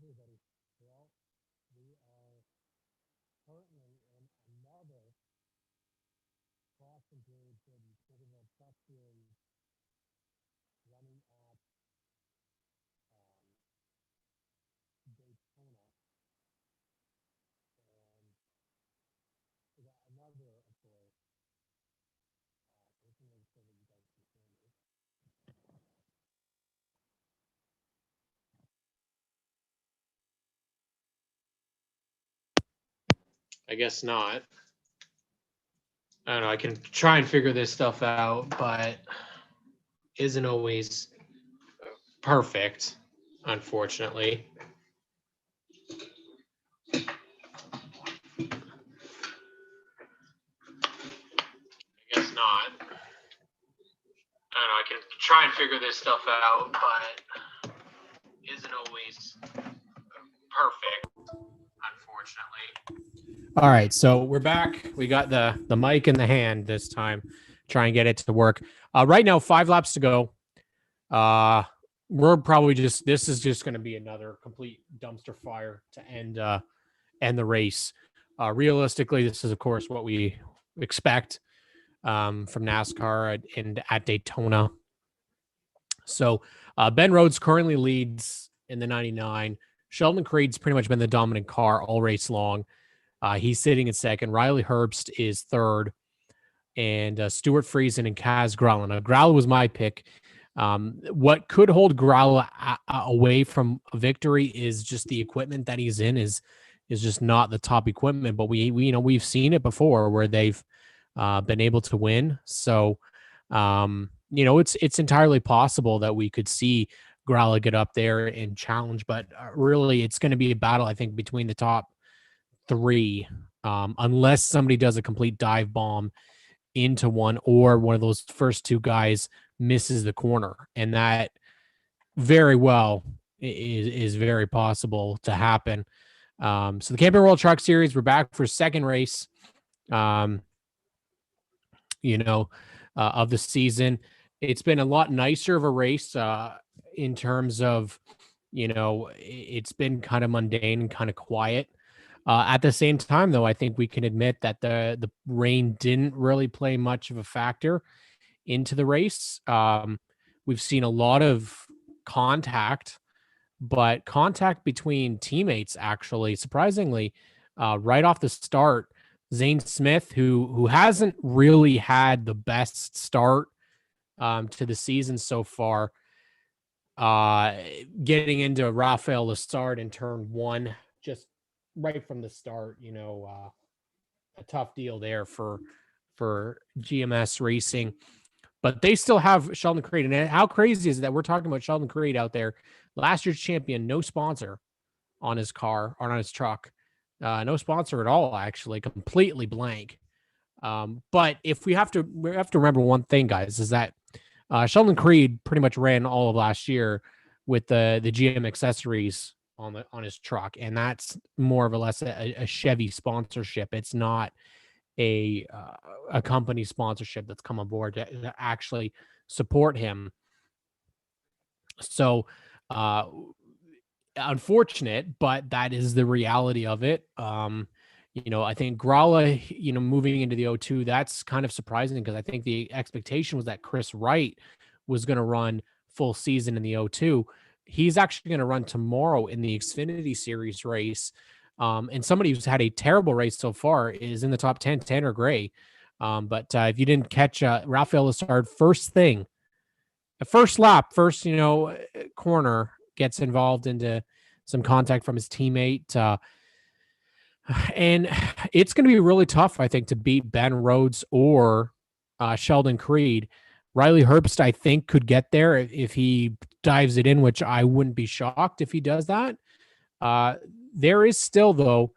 everybody. Well, we are currently in another crossing period for the Untitled Chapter Series running at um, Daytona. And we got another, of course, looking over so that you guys can hear me. I guess not. I don't know. I can try and figure this stuff out, but isn't always perfect, unfortunately. I guess not. I don't know. I can try and figure this stuff out, but isn't always perfect, unfortunately. All right, so we're back. We got the mic in the hand this time. Try and get it to work. Right now, 5 laps to go. We're probably this is just going to be another complete dumpster fire to end the race. Realistically, this is of course what we expect from NASCAR and at Daytona. So Ben Rhodes currently leads in the 99. Sheldon Creed's pretty much been the dominant car all race long. He's sitting in second. Riley Herbst is third. And Stuart Friesen and Kaz Grala. Now, Grala was my pick. What could hold Grala away from a victory is just the equipment that he's in is just not the top equipment. But we've seen it before where they've been able to win. So it's entirely possible that we could see Grala get up there and challenge. But really, it's going to be a battle, I think, between the top three, unless somebody does a complete dive bomb into one or one of those first two guys misses the corner, and that very well is very possible to happen. So the Camping World Truck Series, we're back for second race of the season. It's been a lot nicer of a race in terms of it's been kind of mundane and kind of quiet. At the same time, though, I think we can admit that the rain didn't really play much of a factor into the race. We've seen a lot of contact, but contact between teammates, actually, surprisingly, right off the start. Zane Smith, who hasn't really had the best start to the season so far, getting into Rafael Lessard in turn one, just right from the start, a tough deal there for GMS Racing. But they still have Sheldon Creed. And how crazy is it that we're talking about Sheldon Creed out there, last year's champion, no sponsor on his car or on his truck, no sponsor at all, actually, completely blank. But if we have to remember one thing, guys, is that Sheldon Creed pretty much ran all of last year with the GM accessories on his truck, and that's more or less a Chevy sponsorship. It's not a company sponsorship that's come aboard to actually support him. So unfortunate, but that is the reality of it. I think Grala, moving into the O2, that's kind of surprising because I think the expectation was that Chris Wright was going to run full season in the O2. He's actually going to run tomorrow in the Xfinity Series race. And somebody who's had a terrible race so far is in the top 10, Tanner Gray. But if you didn't catch Rafael Lessard, first lap, corner, gets involved into some contact from his teammate. And it's going to be really tough, I think, to beat Ben Rhodes or Sheldon Creed. Riley Herbst, I think, could get there if he dives it in, which I wouldn't be shocked if he does that. There is still, though,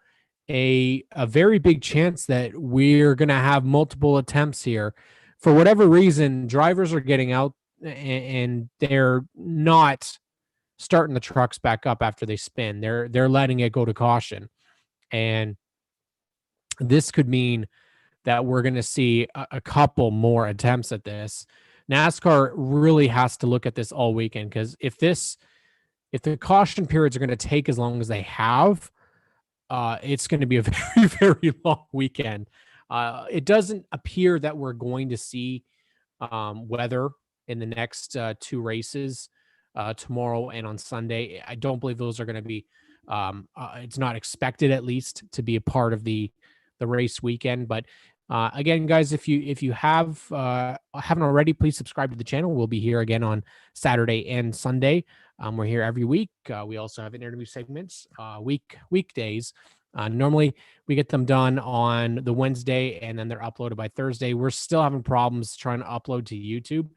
a very big chance that we're going to have multiple attempts here. For whatever reason, drivers are getting out and they're not starting the trucks back up after they spin. They're letting it go to caution. And this could mean that we're going to see a couple more attempts at this. NASCAR really has to look at this all weekend, because if this if the caution periods are going to take as long as they have, it's going to be a very, very long weekend. It doesn't appear that we're going to see weather in the next two races, tomorrow and on Sunday. I don't believe those are going to be. It's not expected, at least, to be a part of the race weekend. But again, guys, if you haven't already, please subscribe to the channel. We'll be here again on Saturday and Sunday. We're here every week. We also have interview segments weekdays. Normally, we get them done on the Wednesday, and then they're uploaded by Thursday. We're still having problems trying to upload to YouTube.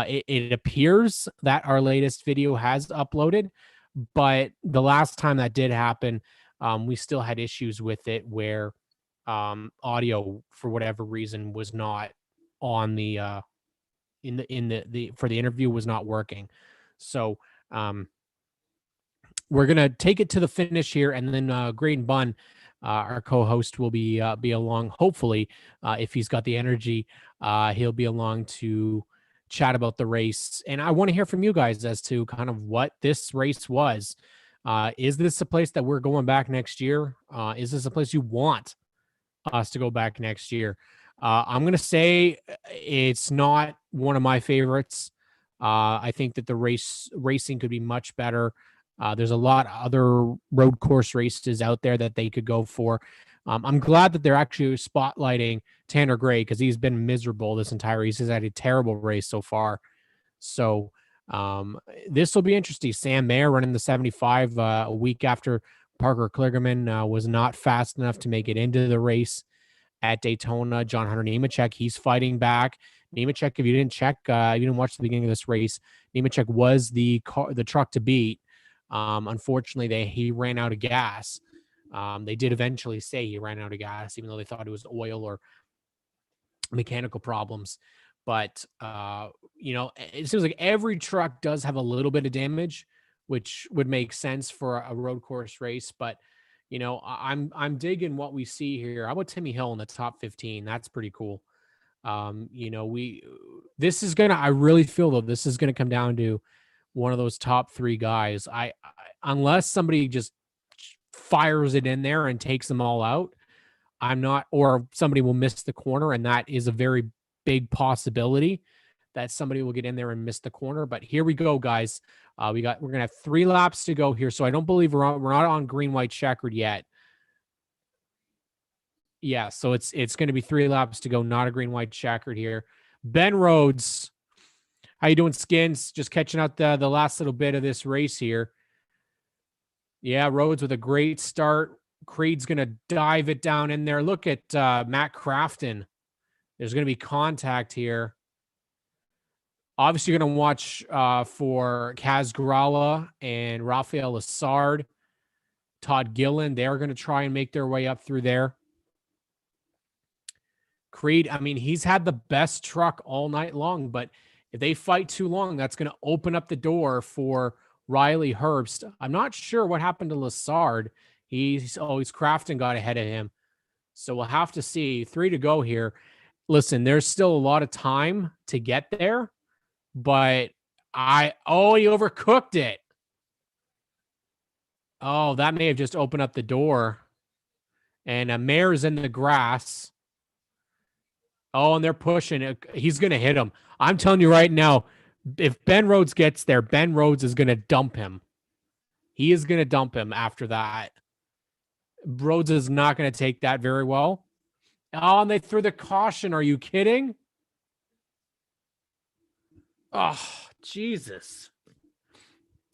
It appears that our latest video has uploaded, but the last time that did happen, we still had issues with it where audio, for whatever reason, was not on the for the interview, was not working. So we're gonna take it to the finish here, and then Green Bun, our co-host, will be along. Hopefully, if he's got the energy, he'll be along to chat about the race. And I want to hear from you guys as to kind of what this race was. Is this a place that we're going back next year? Is this a place you want us to go back next year? I'm going to say it's not one of my favorites. I think that the racing could be much better. There's a lot of other road course races out there that they could go for. I'm glad that they're actually spotlighting Tanner Gray, because he's been miserable this entire race. He's had a terrible race so far. So this will be interesting. Sam Mayer running the 75 a week after Parker Kligerman was not fast enough to make it into the race at Daytona. John Hunter Nemechek, he's fighting back. Nemechek, if you didn't check, if you didn't watch the beginning of this race, Nemechek was the truck to beat. Unfortunately, he ran out of gas. They did eventually say he ran out of gas, even though they thought it was oil or mechanical problems. But it seems like every truck does have a little bit of damage, which would make sense for a road course race. But I'm digging what we see here. How about Timmy Hill in the top 15? That's pretty cool. I really feel though this is gonna come down to one of those top three guys. Unless somebody just fires it in there and takes them all out, or somebody will miss the corner, and that is a very big possibility that somebody will get in there and miss the corner. But here we go, guys. We're gonna have 3 laps to go here, so I don't believe we're not on green, white, checkered yet. Yeah, so it's going to be 3 laps to go, not a green, white, checkered here. Ben Rhodes, how you doing, Skins? Just catching out the last little bit of this race here. Yeah, Rhodes with a great start. Creed's going to dive it down in there. Look at Matt Crafton. There's going to be contact here. Obviously, you're going to watch for Kaz Grala and Rafael Lessard. Todd Gillen, they're going to try and make their way up through there. Creed, I mean, he's had the best truck all night long, but if they fight too long, that's going to open up the door for Riley Herbst. I'm not sure what happened to Lessard. He's Crafton got ahead of him. So we'll have to see. 3 to go here. Listen, there's still a lot of time to get there, but he overcooked it. Oh, that may have just opened up the door. And Mayer's in the grass. Oh, and they're pushing. He's going to hit him. I'm telling you right now, if Ben Rhodes gets there, Ben Rhodes is going to dump him. He is going to dump him after that. Rhodes is not going to take that very well. Oh, and they threw the caution. Are you kidding? Oh, Jesus.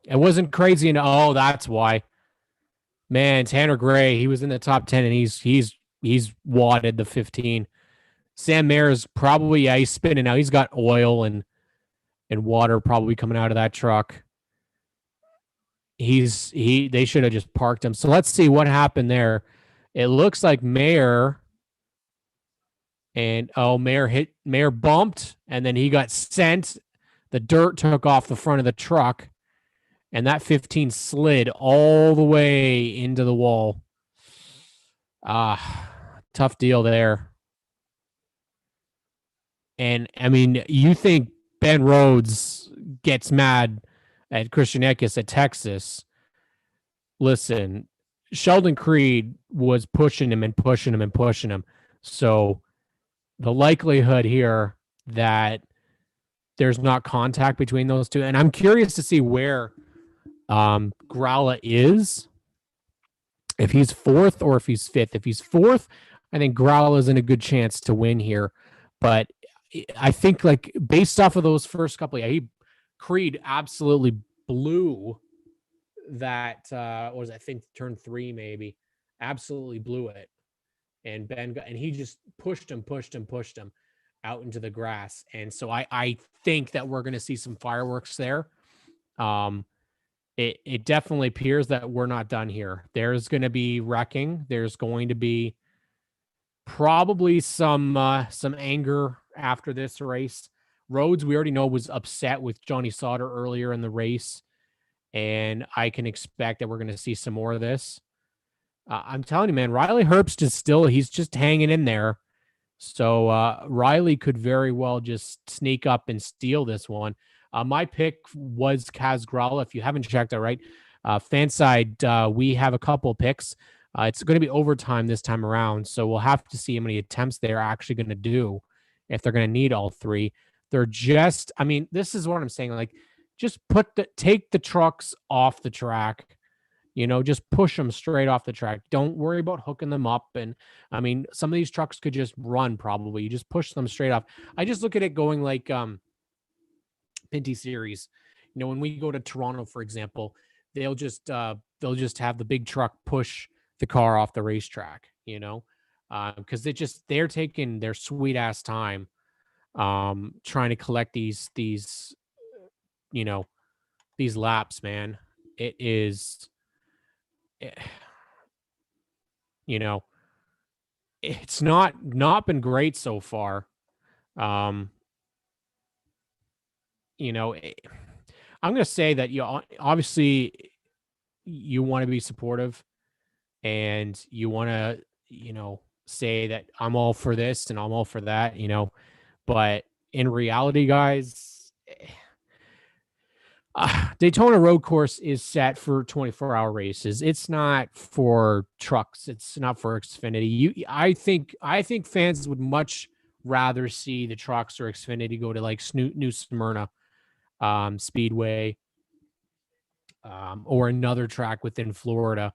It wasn't crazy. Oh, that's why. Man, Tanner Gray, he was in the top 10, and he's wadded the 15. Sam Mayer's probably, he's spinning out. He's got oil and water probably coming out of that truck. They should have just parked him. So let's see what happened there. It looks like Mayer bumped, and then he got sent. The dirt took off the front of the truck, and that 15 slid all the way into the wall. Tough deal there. And I mean, you think Ben Rhodes gets mad at Christian Eckes at Texas, listen, Sheldon Creed was pushing him and pushing him and pushing him. So the likelihood here that there's not contact between those two, and I'm curious to see where Gralla is, if he's fourth or if he's fifth. If he's fourth, I think Gralla is in a good chance to win here. But I think, like, based off of those first couple, Creed absolutely blew that. What was it? I think turn 3 maybe, absolutely blew it, and he just pushed him out into the grass. And so I think that we're going to see some fireworks there. It definitely appears that we're not done here. There's going to be wrecking. There's going to be probably some anger after this race. Rhodes, we already know, was upset with Johnny Sauter earlier in the race, and I can expect that we're going to see some more of this. I'm telling you, man, Riley Herbst is he's just hanging in there. So Riley could very well just sneak up and steal this one. My pick was Kaz Gralla. If you haven't checked it, right, Fanside, we have a couple picks. It's going to be overtime this time around, so we'll have to see how many attempts they're actually going to do, if they're going to need all three. They're just, I mean, this is what I'm saying. Like, just take the trucks off the track. Just push them straight off the track. Don't worry about hooking them up. And I mean, some of these trucks could just run probably. You just push them straight off. I just look at it going like Xfinity Series. When we go to Toronto, for example, they'll just have the big truck push the car off the racetrack, because they're taking their sweet ass time trying to collect these laps, man. It is, it's not been great so far. I'm going to say that obviously you want to be supportive, and you want to, say that I'm all for this and I'm all for that, but in reality, guys, Daytona road course is set for 24-hour races. It's not for trucks. It's not for Xfinity. I think fans would much rather see the trucks or Xfinity go to like New Smyrna Speedway, or another track within Florida,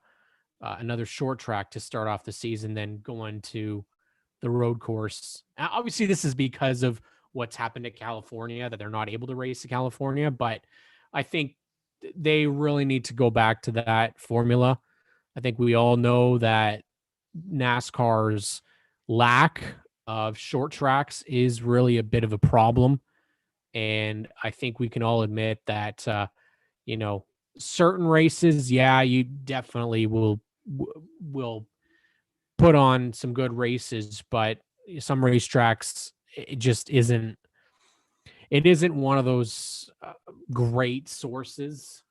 another short track to start off the season, than going to the road course. Obviously, this is because of what's happened at California, that they're not able to race in California, but I think they really need to go back to that formula. I think we all know that NASCAR's lack of short tracks is really a bit of a problem. And I think we can all admit that, certain races, you definitely will put on some good races, but some racetracks, it isn't one of those great sources,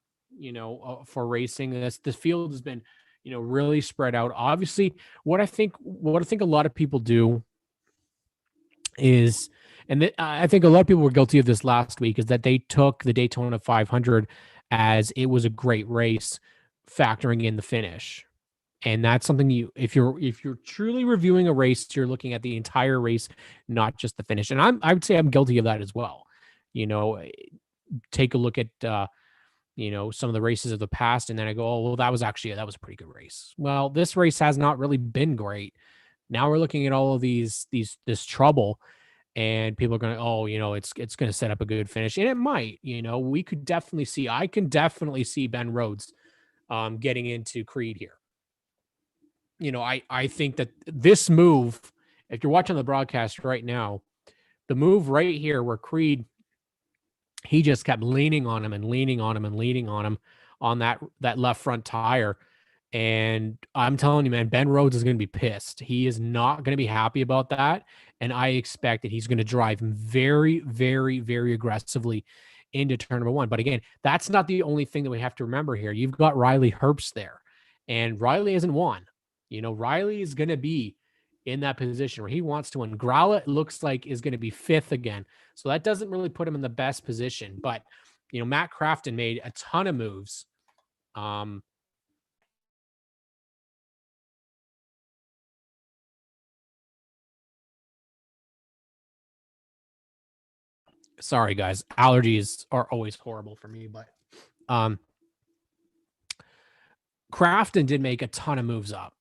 for racing. The field has been, really spread out. Obviously, what I think a lot of people do is, and I think a lot of people were guilty of this last week, is that they took the Daytona 500 as it was a great race, factoring in the finish. And that's something if you're truly reviewing a race, you're looking at the entire race, not just the finish. And I would say I'm guilty of that as well. Take a look at some of the races of the past, and then I go, oh well, that was a pretty good race. Well, this race has not really been great. Now we're looking at all of this trouble, and people are going to, it's going to set up a good finish, and it might. I can definitely see Ben Rhodes getting into Creed here. I think that this move, if you're watching the broadcast right now, the move right here where Creed, he just kept leaning on him on that left front tire. And I'm telling you, man, Ben Rhodes is going to be pissed. He is not going to be happy about that. And I expect that he's going to drive him very, very, very aggressively into turn number 1. But again, that's not the only thing that we have to remember here. You've got Riley Herbst there, and Riley isn't won. Riley is going to be in that position where he wants to win. Gralla, it looks like, is going to be 5th again. So that doesn't really put him in the best position. But, Matt Crafton made a ton of moves. Sorry, guys. Allergies are always horrible for me, but Crafton did make a ton of moves up.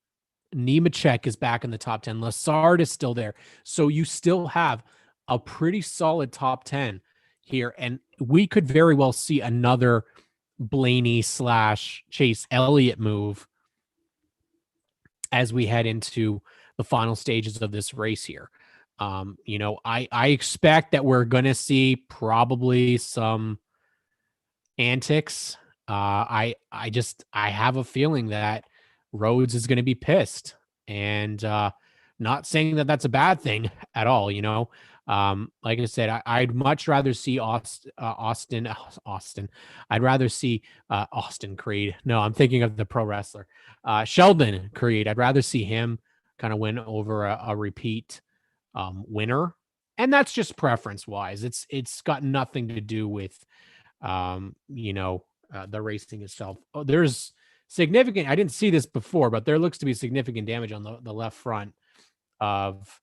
Nemechek is back in the top 10. Lassard is still there. So you still have a pretty solid top 10 here. And we could very well see another Blaney / Chase Elliott move as we head into the final stages of this race here. I expect that we're going to see probably some antics. I have a feeling that Rhodes is going to be pissed, and not saying that that's a bad thing at all. Like I said, I'd much rather see Austin. I'd rather see Austin Creed. No, I'm thinking of the pro wrestler, Sheldon Creed. I'd rather see him kind of win over a repeat winner, and that's just preference wise. It's got nothing to do with the racing itself. Oh, there's significant, I didn't see this before, but there looks to be significant damage on the left front of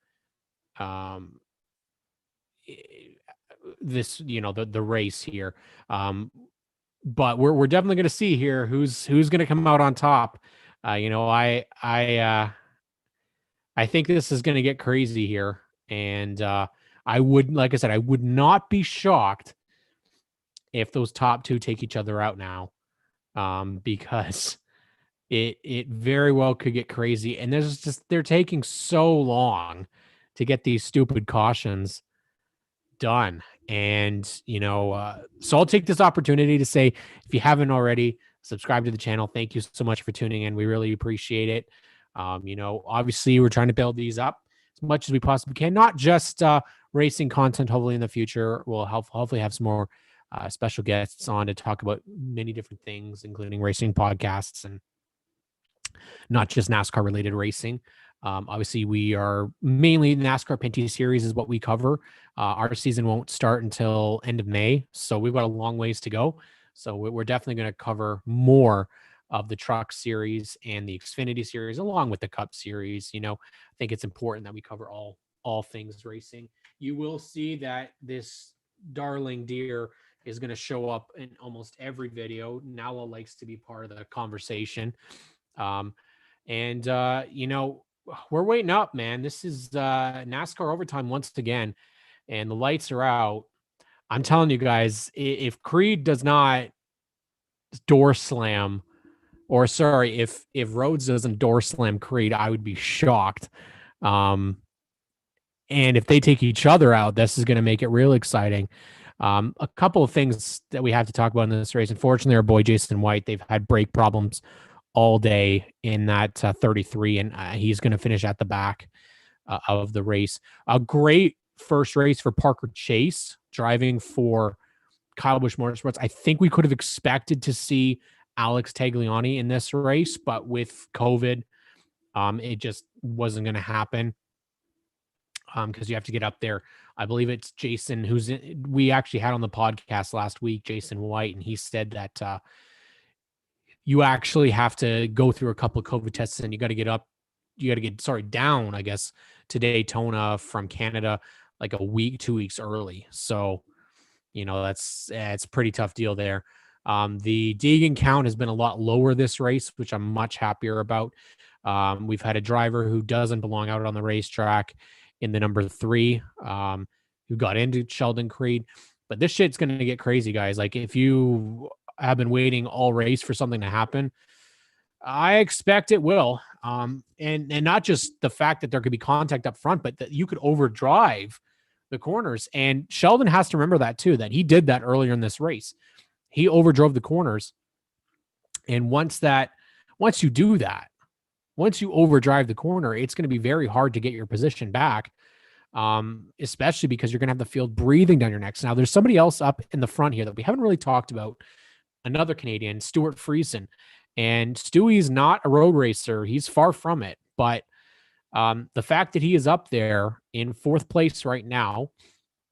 this, the race here. But we're definitely going to see here who's going to come out on top. I think this is going to get crazy here. And like I said, I would not be shocked if those top two take each other out now, because it very well could get crazy. And they're taking so long to get these stupid cautions done. And, so I'll take this opportunity to say, if you haven't already, subscribe to the channel. Thank you so much for tuning in. We really appreciate it. Obviously we're trying to build these up as much as we possibly can, not just racing content. Hopefully in the future, we'll hopefully have some more special guests on to talk about many different things, including racing podcasts and not just NASCAR related racing. Obviously, we are mainly NASCAR Xfinity Series is what we cover. Our season won't start until end of May, so we've got a long ways to go. So we're definitely going to cover more of the Truck Series and the Xfinity Series, along with the Cup Series. I think it's important that we cover all things racing. You will see that this darling deer is going to show up in almost every video. Nala likes to be part of the conversation. We're waiting up, man. This is NASCAR overtime once again, and the lights are out. I'm telling you guys, if Creed does not door slam, or sorry, if Rhodes doesn't door slam Creed, I would be shocked. And if they take each other out, this is going to make it real exciting. A couple of things that we have to talk about in this race. Unfortunately, our boy Jason White, they've had brake problems all day in that 33, and he's going to finish at the back of the race. A great first race for Parker Chase, driving for Kyle Busch Motorsports. I think we could have expected to see Alex Tagliani in this race, but with COVID, it just wasn't going to happen. Because you have to get up there. I believe it's Jason we actually had on the podcast last week, Jason White, and he said that you actually have to go through a couple of COVID tests, and you got to get down, I guess, to Daytona from Canada like a week, 2 weeks early. So, it's a pretty tough deal there. The Deegan count has been a lot lower this race, which I'm much happier about. We've had a driver who doesn't belong out on the racetrack in the number 3, who got into Sheldon Creed. But this shit's going to get crazy, guys. Like, if you have been waiting all race for something to happen, I expect it will. And not just the fact that there could be contact up front, but that you could overdrive the corners. And Sheldon has to remember that too, that he did that earlier in this race. He overdrove the corners. And once you do that, once you overdrive the corner, it's going to be very hard to get your position back, especially because you're going to have the field breathing down your necks. Now, there's somebody else up in the front here that we haven't really talked about, another Canadian, Stuart Friesen. And Stewie's not a road racer. He's far from it. But the fact that he is up there in 4th place right now,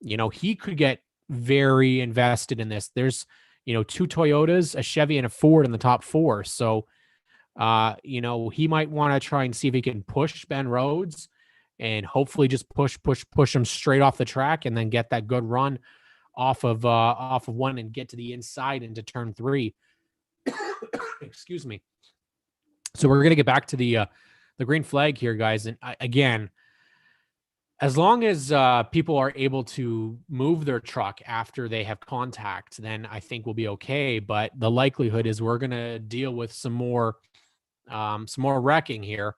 he could get very invested in this. two Toyotas, a Chevy, and a Ford in the top 4. So, he might want to try and see if he can push Ben Rhodes and hopefully just push him straight off the track and then get that good run off of one and get to the inside into turn 3. Excuse me. So we're going to get back to the green flag here, guys. And again, as long as people are able to move their truck after they have contact, then I think we'll be okay. But the likelihood is we're going to deal with some more wrecking here.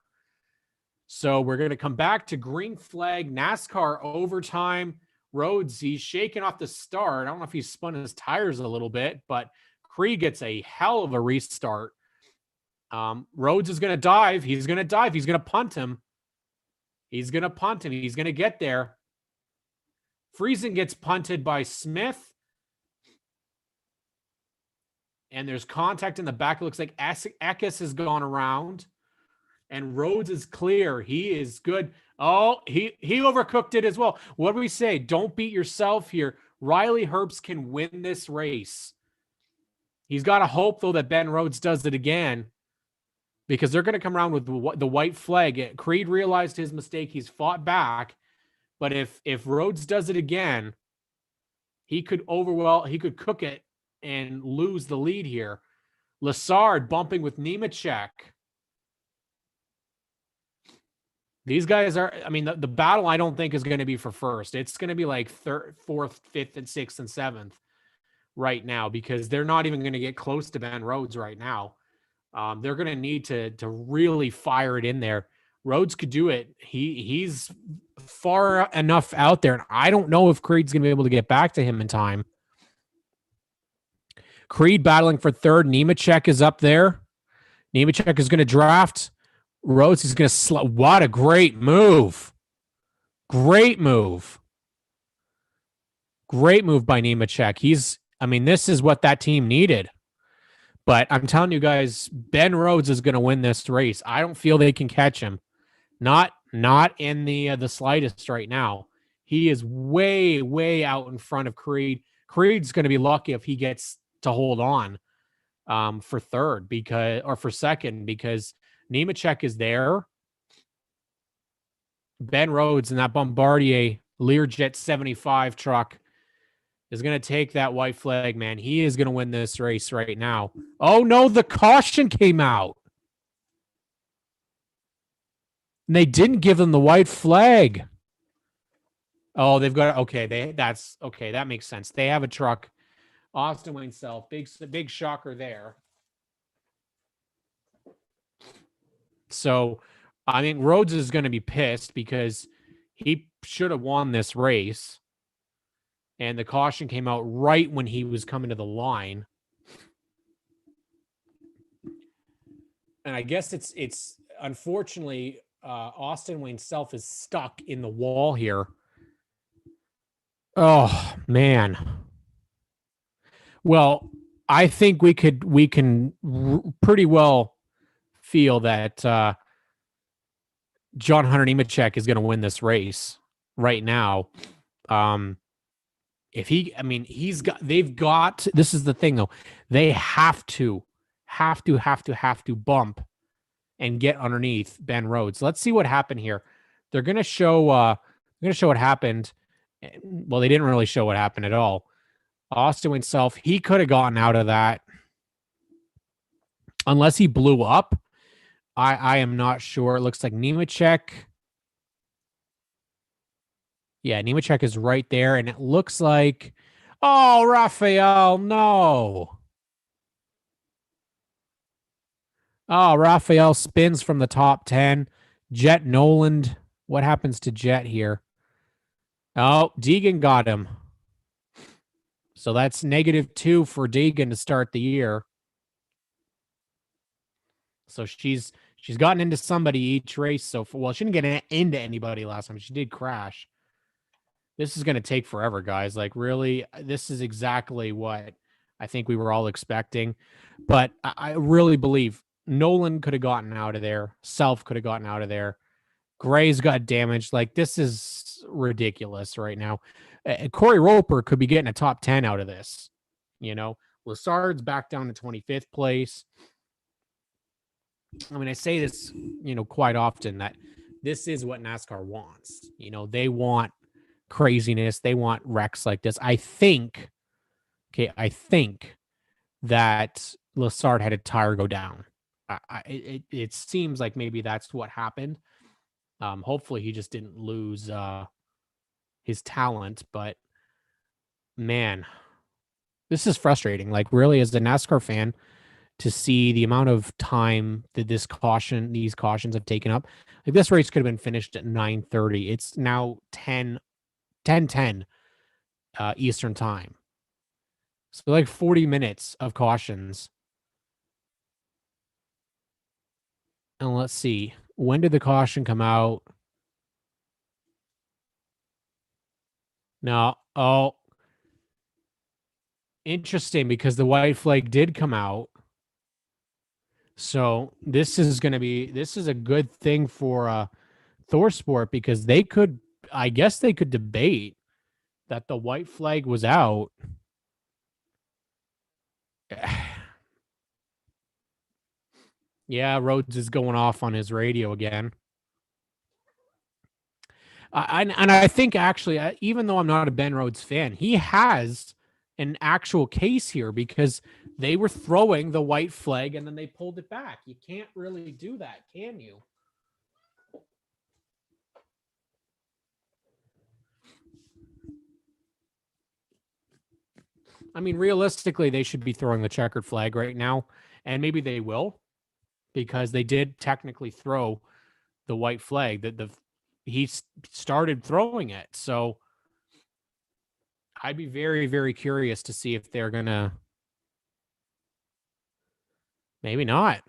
So we're going to come back to green flag, NASCAR overtime. Rhodes, he's shaking off the start. I don't know if he spun his tires a little bit, but Creed gets a hell of a restart. Rhodes is going to dive. He's going to dive. He's going to punt him. He's going to get there. Friesen gets punted by Smith. And there's contact in the back. It looks like Eckes has gone around. And Rhodes is clear. He is good. Oh, he overcooked it as well. What do we say? Don't beat yourself here. Riley Herbst can win this race. He's got to hope, though, that Ben Rhodes does it again, because they're going to come around with the white flag. Creed realized his mistake. He's fought back. But if Rhodes does it again, he could cook it and lose the lead here. Lassard bumping with Nemechek. These guys are, the battle I don't think is going to be for first. It's going to be like third, fourth, fifth, and sixth, and seventh right now, because they're not even going to get close to Ben Rhodes right now. They're going to need to really fire it in there. Rhodes could do it. He's far enough out there, and I don't know if Creed's going to be able to get back to him in time. Creed battling for third. Nemechek is up there. Nemechek is going to draft. Rhodes is going to what a great move. Great move by Nemechek. This is what that team needed. But I'm telling you guys, Ben Rhodes is going to win this race. I don't feel they can catch him. Not in the slightest right now. He is way, way out in front of Creed. Creed's going to be lucky if he gets to hold on for third for second, because Nemechek is there. Ben Rhodes in that Bombardier Learjet 75 truck is going to take that white flag, man. He is going to win this race right now. Oh, no, the caution came out. And they didn't give them the white flag. Oh, they've got, okay, that makes sense. They have a truck. Austin Wayne Self, big shocker there. So, Rhodes is going to be pissed because he should have won this race. And the caution came out right when he was coming to the line. And I guess it's unfortunately, Austin Wayne Self is stuck in the wall here. Oh, man. Well, I think we can pretty well feel that John Hunter Nemechek is going to win this race right now. This is the thing though. They have to bump and get underneath Ben Rhodes. Let's see what happened here. They're going to show what happened. Well, they didn't really show what happened at all. Austin himself, he could have gotten out of that unless he blew up. I am not sure. It looks like Nemechek. Yeah, Nemechek is right there, and it looks like, oh, Raphael, no. Oh, Raphael spins from the top 10. Jet Noland. What happens to Jet here? Oh, Deegan got him. So that's -2 for Deegan to start the year. So she's gotten into somebody each race. So she didn't get into anybody last time. She did crash. This is going to take forever, guys. Like, really, this is exactly what I think we were all expecting. But I really believe Nolan could have gotten out of there. Self could have gotten out of there. Gray's got damaged. Like, this is ridiculous right now. Corey Roper could be getting a top 10 out of this. Lassard's back down to 25th place. I mean, I say this, quite often, that this is what NASCAR wants. They want craziness. They want wrecks like this. I think that Lassard had a tire go down. It seems like maybe that's what happened. Hopefully he just didn't lose his talent, but man, this is frustrating. Like, really, as a NASCAR fan, to see the amount of time that these cautions have taken up. Like, this race could have been finished at 9:30. It's now 10:10 Eastern time. So like 40 minutes of cautions. And let's see, when did the caution come out? No. Oh, interesting, because the white flag did come out. So this is a good thing for ThorSport, because I guess they could debate that the white flag was out. Yeah, Rhodes is going off on his radio again. And I think, actually, even though I'm not a Ben Rhodes fan, he has an actual case here, because they were throwing the white flag and then they pulled it back. You can't really do that, can you? I mean, realistically, they should be throwing the checkered flag right now, and maybe they will, because they did technically throw the white flag. He started throwing it, so I'd be very, very curious to see if they're gonna. Maybe not.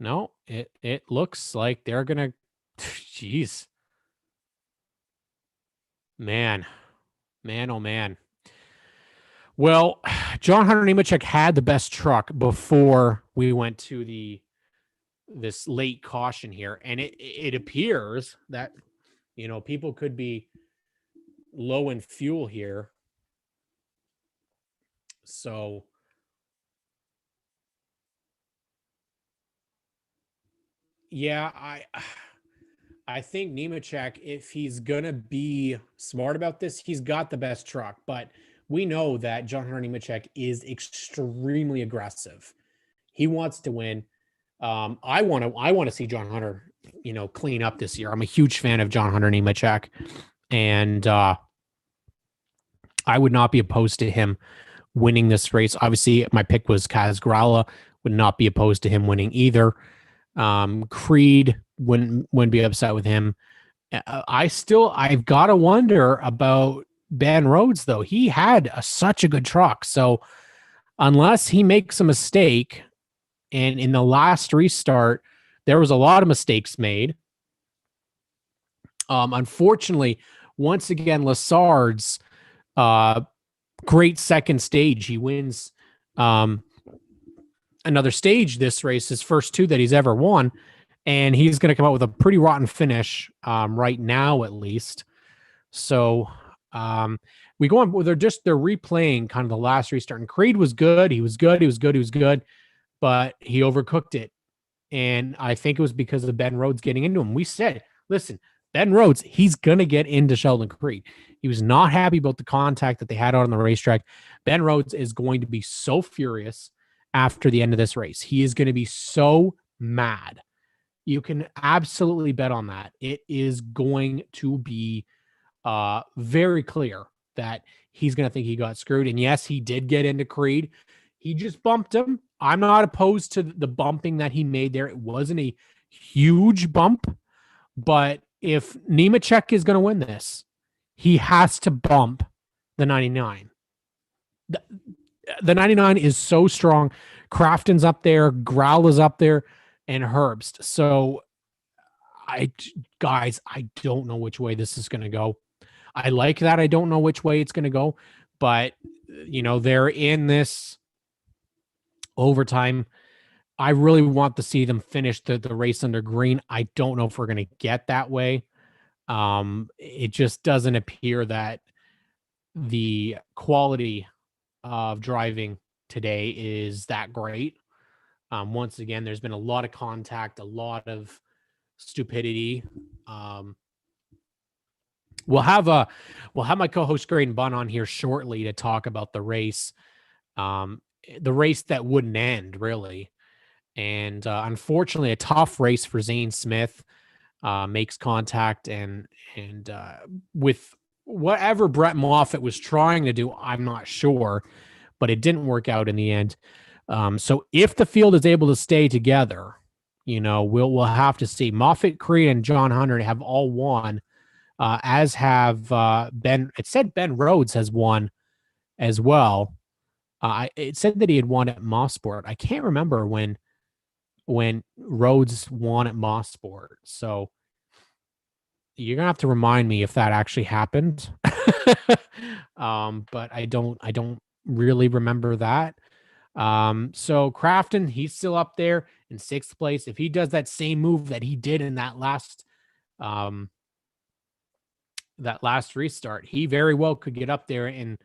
No, it looks like they're gonna. Jeez, man, oh man. Well, John Hunter Nemechek had the best truck before we went to this late caution here, and it appears that people could be low in fuel here. So yeah, I think Nemechek, if he's gonna be smart about this, he's got the best truck. But we know that John Hunter Nemechek is extremely aggressive. He wants to win. I want to see John Hunter, clean up this year. I'm a huge fan of John Hunter Nemechek, and I would not be opposed to him winning this race. Obviously, my pick was Kaz Grala. Would not be opposed to him winning either. Creed wouldn't be upset with him. I've got to wonder about Ben Rhodes, though. He had such a good truck. So unless he makes a mistake, and in the last restart, there was a lot of mistakes made. Unfortunately, once again, Lassard's great second stage. He wins another stage this race, his first two that he's ever won, and he's going to come out with a pretty rotten finish right now, at least. So we go on. They're replaying kind of the last restart, and Creed was good. He was good, but he overcooked it. And I think it was because of Ben Rhodes getting into him. We said, listen, Ben Rhodes, he's going to get into Sheldon Creed. He was not happy about the contact that they had out on the racetrack. Ben Rhodes is going to be so furious after the end of this race. He is going to be so mad. You can absolutely bet on that. It is going to be very clear that he's going to think he got screwed. And yes, he did get into Creed. He just bumped him. I'm not opposed to the bumping that he made there. It wasn't a huge bump, but if Nemechek is going to win this, he has to bump the 99. The 99 is so strong. Crafton's up there, Growl is up there, and Herbst. So, I don't know which way this is going to go. I like that I don't know which way it's going to go, but they're in this overtime. I really want to see them finish the race under green. I don't know if we're going to get that way. It just doesn't appear that the quality of driving today is that great. Once again, there's been a lot of contact, a lot of stupidity. We'll have my co-host Graydon Bunn on here shortly to talk about the race that wouldn't end, really. And unfortunately, a tough race for Zane Smith. Makes contact and with whatever Brett Moffitt was trying to do, I'm not sure, but it didn't work out in the end. So if the field is able to stay together, we'll have to see. Moffitt, Creed, and John Hunter have all won, as have Ben. It said Ben Rhodes has won as well. It said that he had won at Mosport. I can't remember when Rhodes won at Mosport. So you're gonna have to remind me if that actually happened. But I don't really remember that. So Crafton, he's still up there in 6th place. If he does that same move that he did in that last restart, he very well could get up there and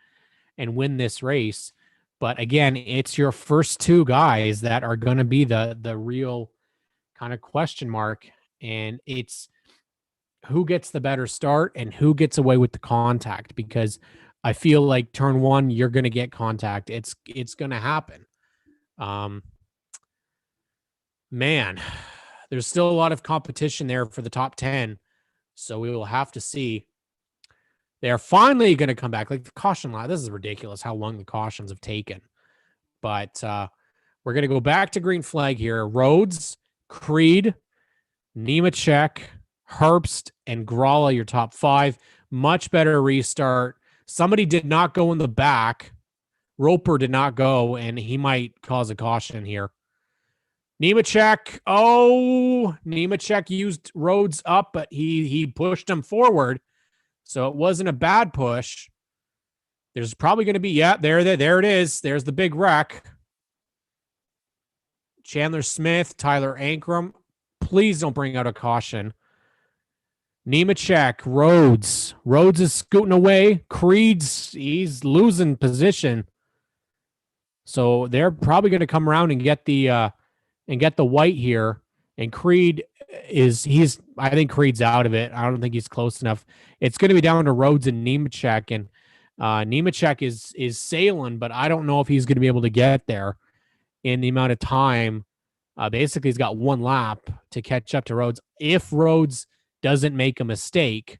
win this race. But again, it's your first two guys that are going to be the real kind of question mark. And it's who gets the better start and who gets away with the contact, because I feel like turn 1, you're going to get contact. It's going to happen. Man, there's still a lot of competition there for the top 10. So we will have to see. They're finally going to come back. Like the caution line, this is ridiculous how long the cautions have taken. But we're going to go back to green flag here. Rhodes, Creed, Nemechek, Herbst, and Gralla, your top 5. Much better restart. Somebody did not go in the back. Roper did not go, and he might cause a caution here. Nemechek. Oh, Nemechek used Rhodes up, but he pushed him forward. So it wasn't a bad push. There's probably going to be, there it is. There's the big wreck. Chandler Smith, Tyler Ankrum. Please don't bring out a caution. Nemechek, Rhodes. Rhodes is scooting away. He's losing position. So they're probably going to come around and get the white here. And Creed I think Creed's out of it. I don't think he's close enough. It's going to be down to Rhodes and Nemechek, and Nemechek is sailing, but I don't know if he's going to be able to get there in the amount of time. Basically, he's got 1 lap to catch up to Rhodes if Rhodes doesn't make a mistake.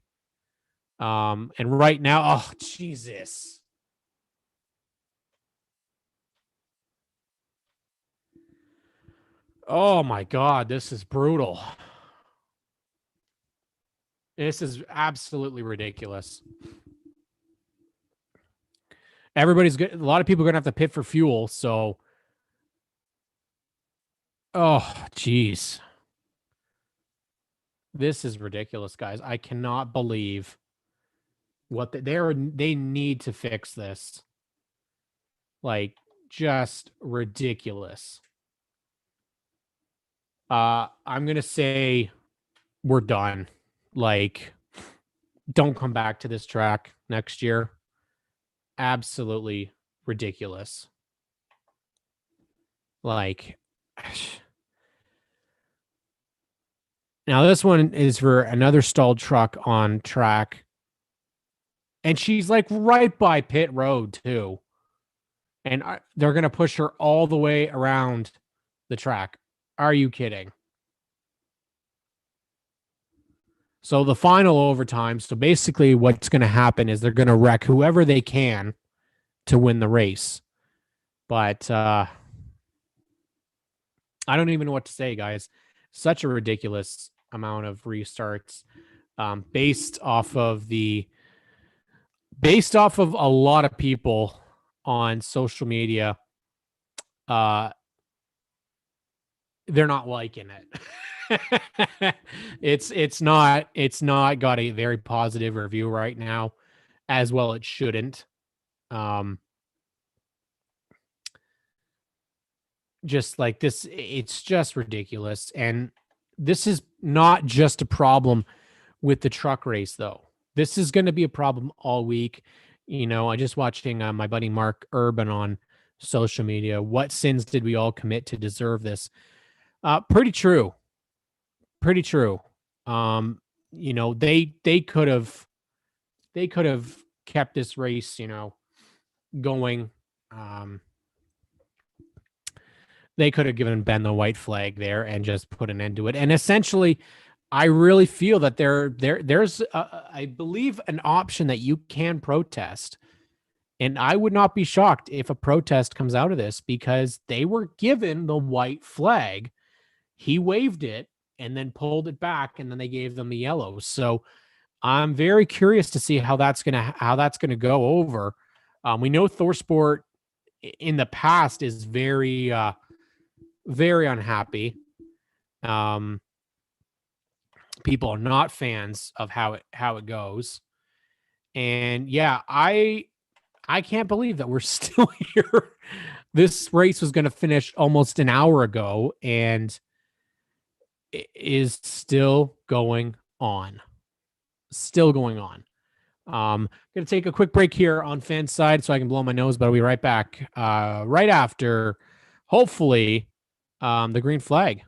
And right now, oh, Jesus. Oh, my God, this is brutal. This is absolutely ridiculous. Everybody's good. A lot of people are going to have to pit for fuel. So, oh, geez. This is ridiculous, guys. I cannot believe what they need to fix this. Like, just ridiculous. I'm going to say we're done. Like, don't come back to this track next year. Absolutely ridiculous. Like, now this one is for another stalled truck on track. And she's like right by pit road too. And they're going to push her all the way around the track. Are you kidding? So the final overtime. So basically what's going to happen is they're going to wreck whoever they can to win the race. But I don't even know what to say, guys. Such a ridiculous amount of restarts based off of a lot of people on social media. They're not liking it. It's not got a very positive review right now, as well it shouldn't. Just like this, it's just ridiculous. And this is not just a problem with the truck race, though. This is going to be a problem all week. I just watching my buddy Mark Urban on social media. What sins did we all commit to deserve this? Pretty true. Pretty true. They could have kept this race, going. They could have given Ben the white flag there and just put an end to it. And essentially, I really feel that there's I believe an option that you can protest. And I would not be shocked if a protest comes out of this, because they were given the white flag. He waved it and then pulled it back, and then they gave them the yellow. So I'm very curious to see how that's gonna go over. We know ThorSport in the past is very very unhappy. People are not fans of how it goes. And yeah, I can't believe that we're still here. This race was going to finish almost an hour ago, and it is still going on. Still going on. Going to take a quick break here on Fanside so I can blow my nose, but I'll be right back right after, hopefully, the green flag.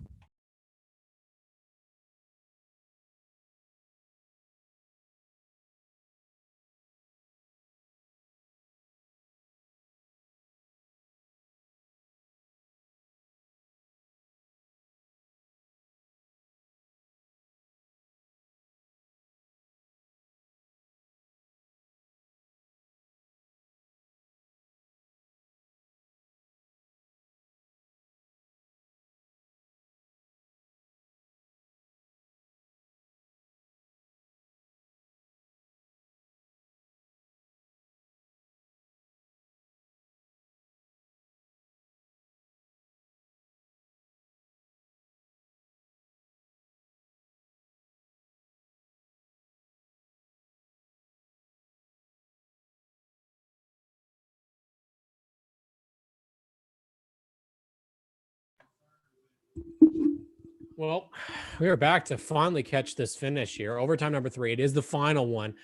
Well, we are back to finally catch this finish here. Overtime number 3. It is the final one.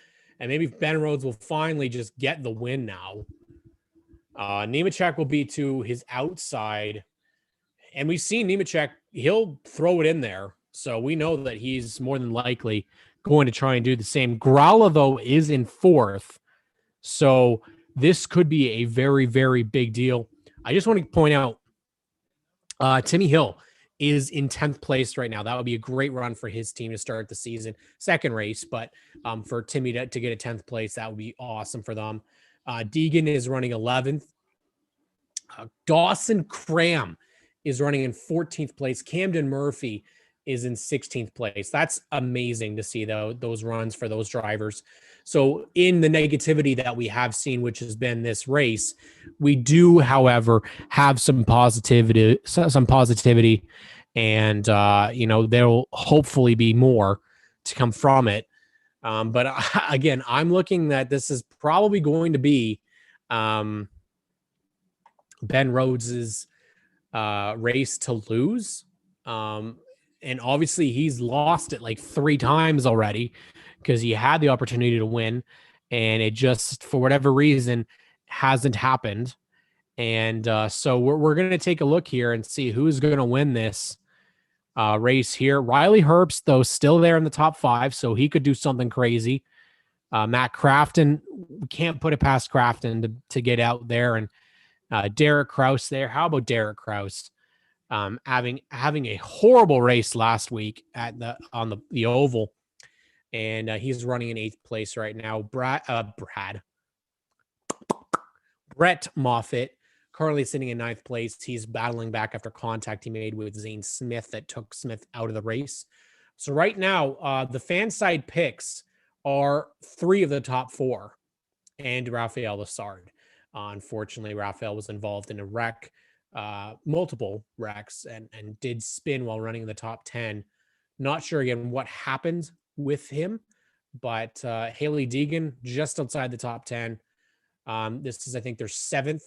And maybe Ben Rhodes will finally just get the win now. Nemechek will be to his outside. And we've seen Nemechek, he'll throw it in there. So we know that he's more than likely going to try and do the same. Gralla, though, is in 4th. So this could be a very, very big deal. I just want to point out Timmy Hill is in 10th place right now. That would be a great run for his team to start the season. Second race, but for Timmy to get a 10th place, that would be awesome for them. Deegan is running 11th. Dawson Cram is running in 14th place. Camden Murphy is in 16th place. That's amazing to see, though, those runs for those drivers. So in the negativity that we have seen, which has been this race, we do, however, have some positivity, and there'll hopefully be more to come from it. But again, I'm looking that this is probably going to be Ben Rhodes's race to lose. And obviously he's lost it like 3 times already, because he had the opportunity to win and it just, for whatever reason, hasn't happened. And so we're going to take a look here and see who's going to win this race here. Riley Herbst, though, still there in the top 5, so he could do something crazy. Matt Crafton, we can't put it past Crafton to get out there. And Derek Kraus there. How about Derek Kraus? Having a horrible race last week on the oval, and he's running in 8th place right now. Brett Moffitt currently sitting in 9th place. He's battling back after contact he made with Zane Smith that took Smith out of the race. So right now, the Fanside picks are 3 of the top 4, and Rafael Lessard. Unfortunately, Rafael was involved in a wreck, multiple wrecks, and did spin while running in the top 10. Not sure again what happened with him, but Haley Deegan just outside the top 10. This is, I think, their 7th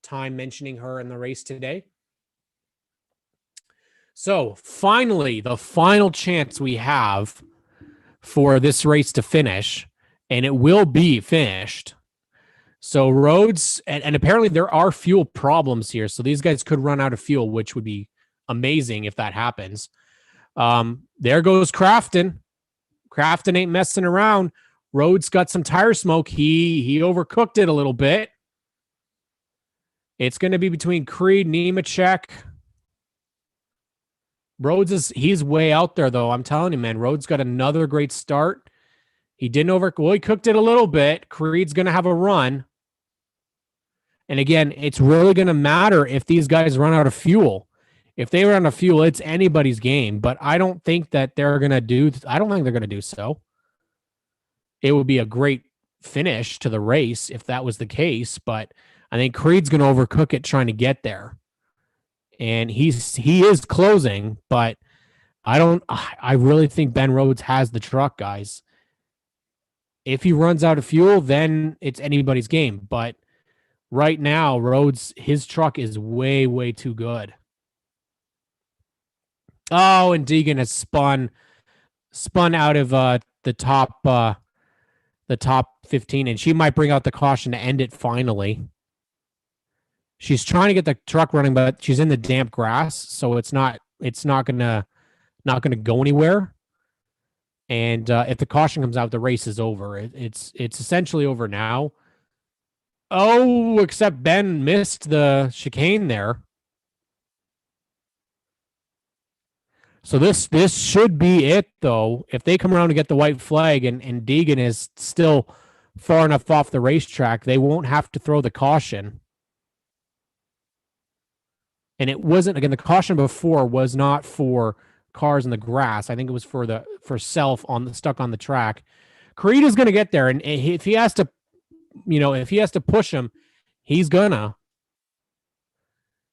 time mentioning her in the race today. So finally, the final chance we have for this race to finish, and it will be finished, So Rhodes, and apparently there are fuel problems here. So these guys could run out of fuel, which would be amazing if that happens. There goes Crafton. Crafton ain't messing around. Rhodes got some tire smoke. He overcooked it a little bit. It's going to be between Creed, Nemechek. Rhodes he's way out there though. I'm telling you, man. Rhodes got another great start. He didn't he cooked it a little bit. Creed's going to have a run. And again, it's really going to matter if these guys run out of fuel. If they run out of fuel, it's anybody's game. But I don't think that they're going to do. I don't think they're going to do so. It would be a great finish to the race if that was the case. But I think Creed's going to overcook it trying to get there. And he is closing, but I really think Ben Rhodes has the truck, guys. If he runs out of fuel, then it's anybody's game. But right now, Rhodes, his truck is way, way too good. Oh, and Deegan has spun out of the top 15, and she might bring out the caution to end it finally. She's trying to get the truck running, but she's in the damp grass, so it's not gonna go anywhere. And if the caution comes out, the race is over. It's essentially over now. Oh, except Ben missed the chicane there. So this should be it, though. If they come around to get the white flag and Deegan is still far enough off the racetrack, they won't have to throw the caution. And it wasn't, again, the caution before was not for cars in the grass. I think it was for self stuck on the track. Creed is going to get there, and if he has to, if he has to push him, he's gonna.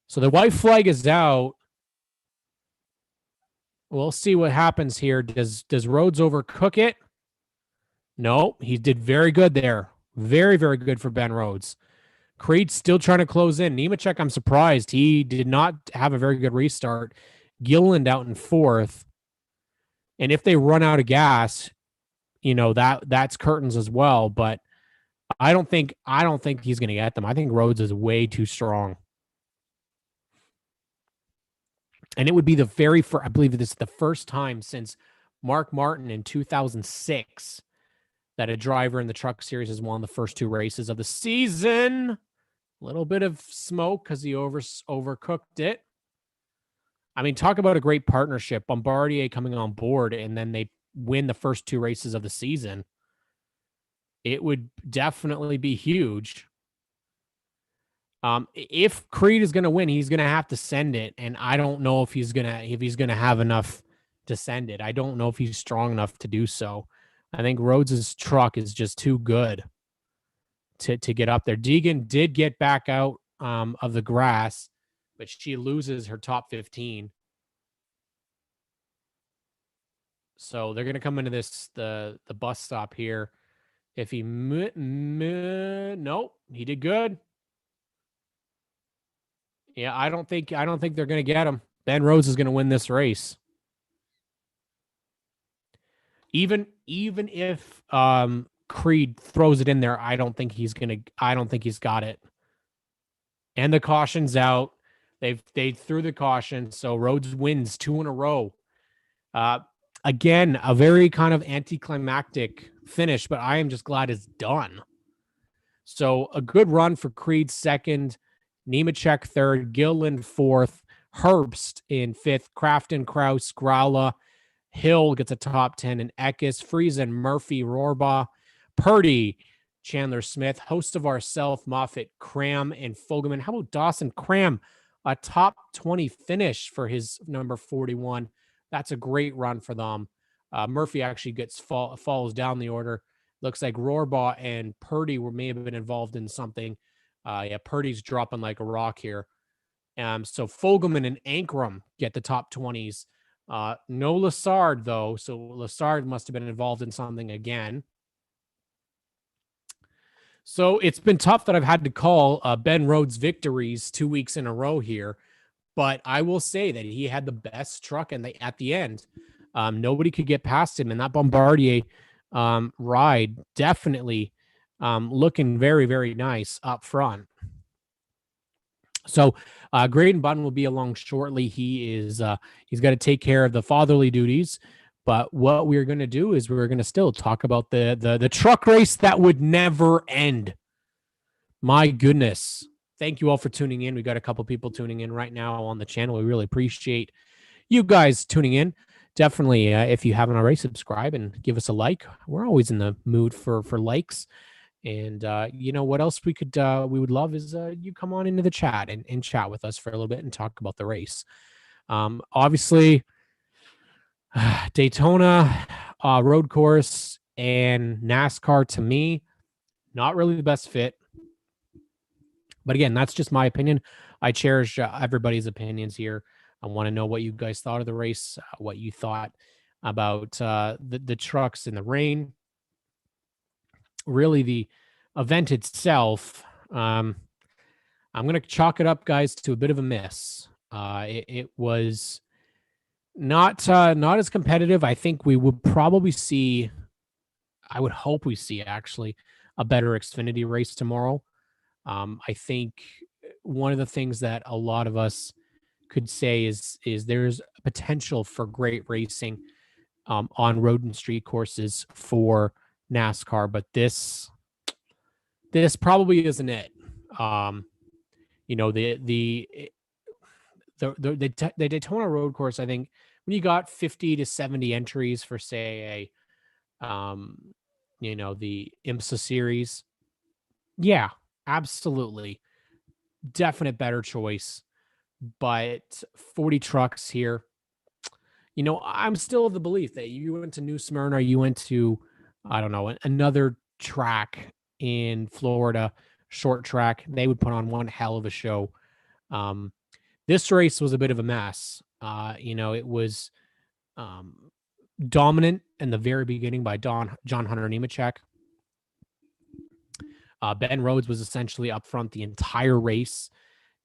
So the white flag is out. We'll see what happens here. Does Rhodes overcook it? No, he did very good there. Very, very good for Ben Rhodes. Creed still trying to close in. Nemechek, I'm surprised. He did not have a very good restart. Gilliland out in fourth. And if they run out of gas, that's curtains as well. But I don't think he's going to get them. I think Rhodes is way too strong. And it would be I believe this is the first time since Mark Martin in 2006 that a driver in the Truck Series has won the first two races of the season. A little bit of smoke because he overcooked it. I mean, talk about a great partnership. Bombardier coming on board, and then they win the first two races of the season. It would definitely be huge. If Creed is going to win, he's going to have to send it, and I don't know if he's gonna have enough to send it. I don't know if he's strong enough to do so. I think Rhodes' truck is just too good to get up there. Deegan did get back out of the grass, but she loses her top 15. So they're going to come into the bus stop here. If he nope, he did good. Yeah, I don't think they're going to get him. Ben Rhodes is going to win this race. Even if Creed throws it in there, I don't think he's got it. And the caution's out. They threw the caution, so Rhodes wins 2 in a row. Again, a very kind of anticlimactic finish, but I am just glad it's done. So a good run for Creed second, Nemechek third, Gilliland fourth, Herbst in fifth, Crafton, Kraus, Growla, Hill gets a top 10, and Eckes, Friesen, Murphy, Rohrbaugh, Purdy, Chandler Smith, host of ourself, Moffitt, Cram, and Fogelman. How about Dawson Cram? A top 20 finish for his number 41. That's a great run for them. Murphy actually falls down the order. Looks like Rohrbaugh and Purdy may have been involved in something. Purdy's dropping like a rock here. So Fogelman and Ankrum get the top 20s. No Lassard, though, so Lassard must have been involved in something again. So it's been tough that I've had to call Ben Rhodes victories 2 weeks in a row here, but I will say that he had the best truck at the end. Nobody could get past him, and that Bombardier ride definitely looking very, very nice up front. So Graydon Button will be along shortly. He's got to take care of the fatherly duties. But what we're going to do is we're going to still talk about the truck race that would never end. My goodness. Thank you all for tuning in. We got a couple people tuning in right now on the channel. We really appreciate you guys tuning in. Definitely, if you haven't already, subscribe and give us a like. We're always in the mood for likes. And what else we would love is you come on into the chat and chat with us for a little bit and talk about the race. Obviously, Daytona road course and NASCAR, to me, not really the best fit. But again, that's just my opinion. I cherish everybody's opinions here. I want to know what you guys thought of the race, what you thought about the trucks in the rain. Really, the event itself, I'm going to chalk it up, guys, to a bit of a miss. It was not as competitive. I think we would probably see, I would hope we see actually a better Xfinity race tomorrow. I think one of the things that a lot of us could say is there's potential for great racing on road and street courses for NASCAR, but this probably isn't it. The Daytona road course, I think when you got 50 to 70 entries for, say, the IMSA series, yeah, absolutely, definite better choice. But 40 trucks here, I'm still of the belief that you went to New Smyrna, you went to, I don't know, another track in Florida, short track, they would put on one hell of a show. This race was a bit of a mess. It was dominant in the very beginning by John Hunter Nemechek. Ben Rhodes was essentially up front the entire race,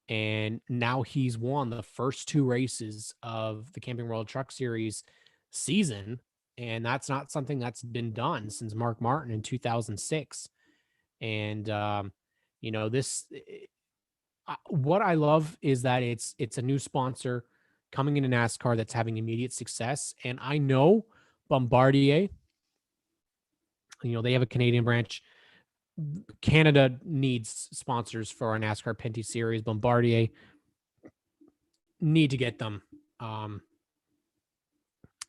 and now he's won the first two races of the Camping World Truck Series season, and that's not something that's been done since Mark Martin in 2006. And what I love is that it's a new sponsor coming into NASCAR that's having immediate success. And I know Bombardier, they have a Canadian branch. Canada needs sponsors for our NASCAR Pinty Series. Bombardier need to get them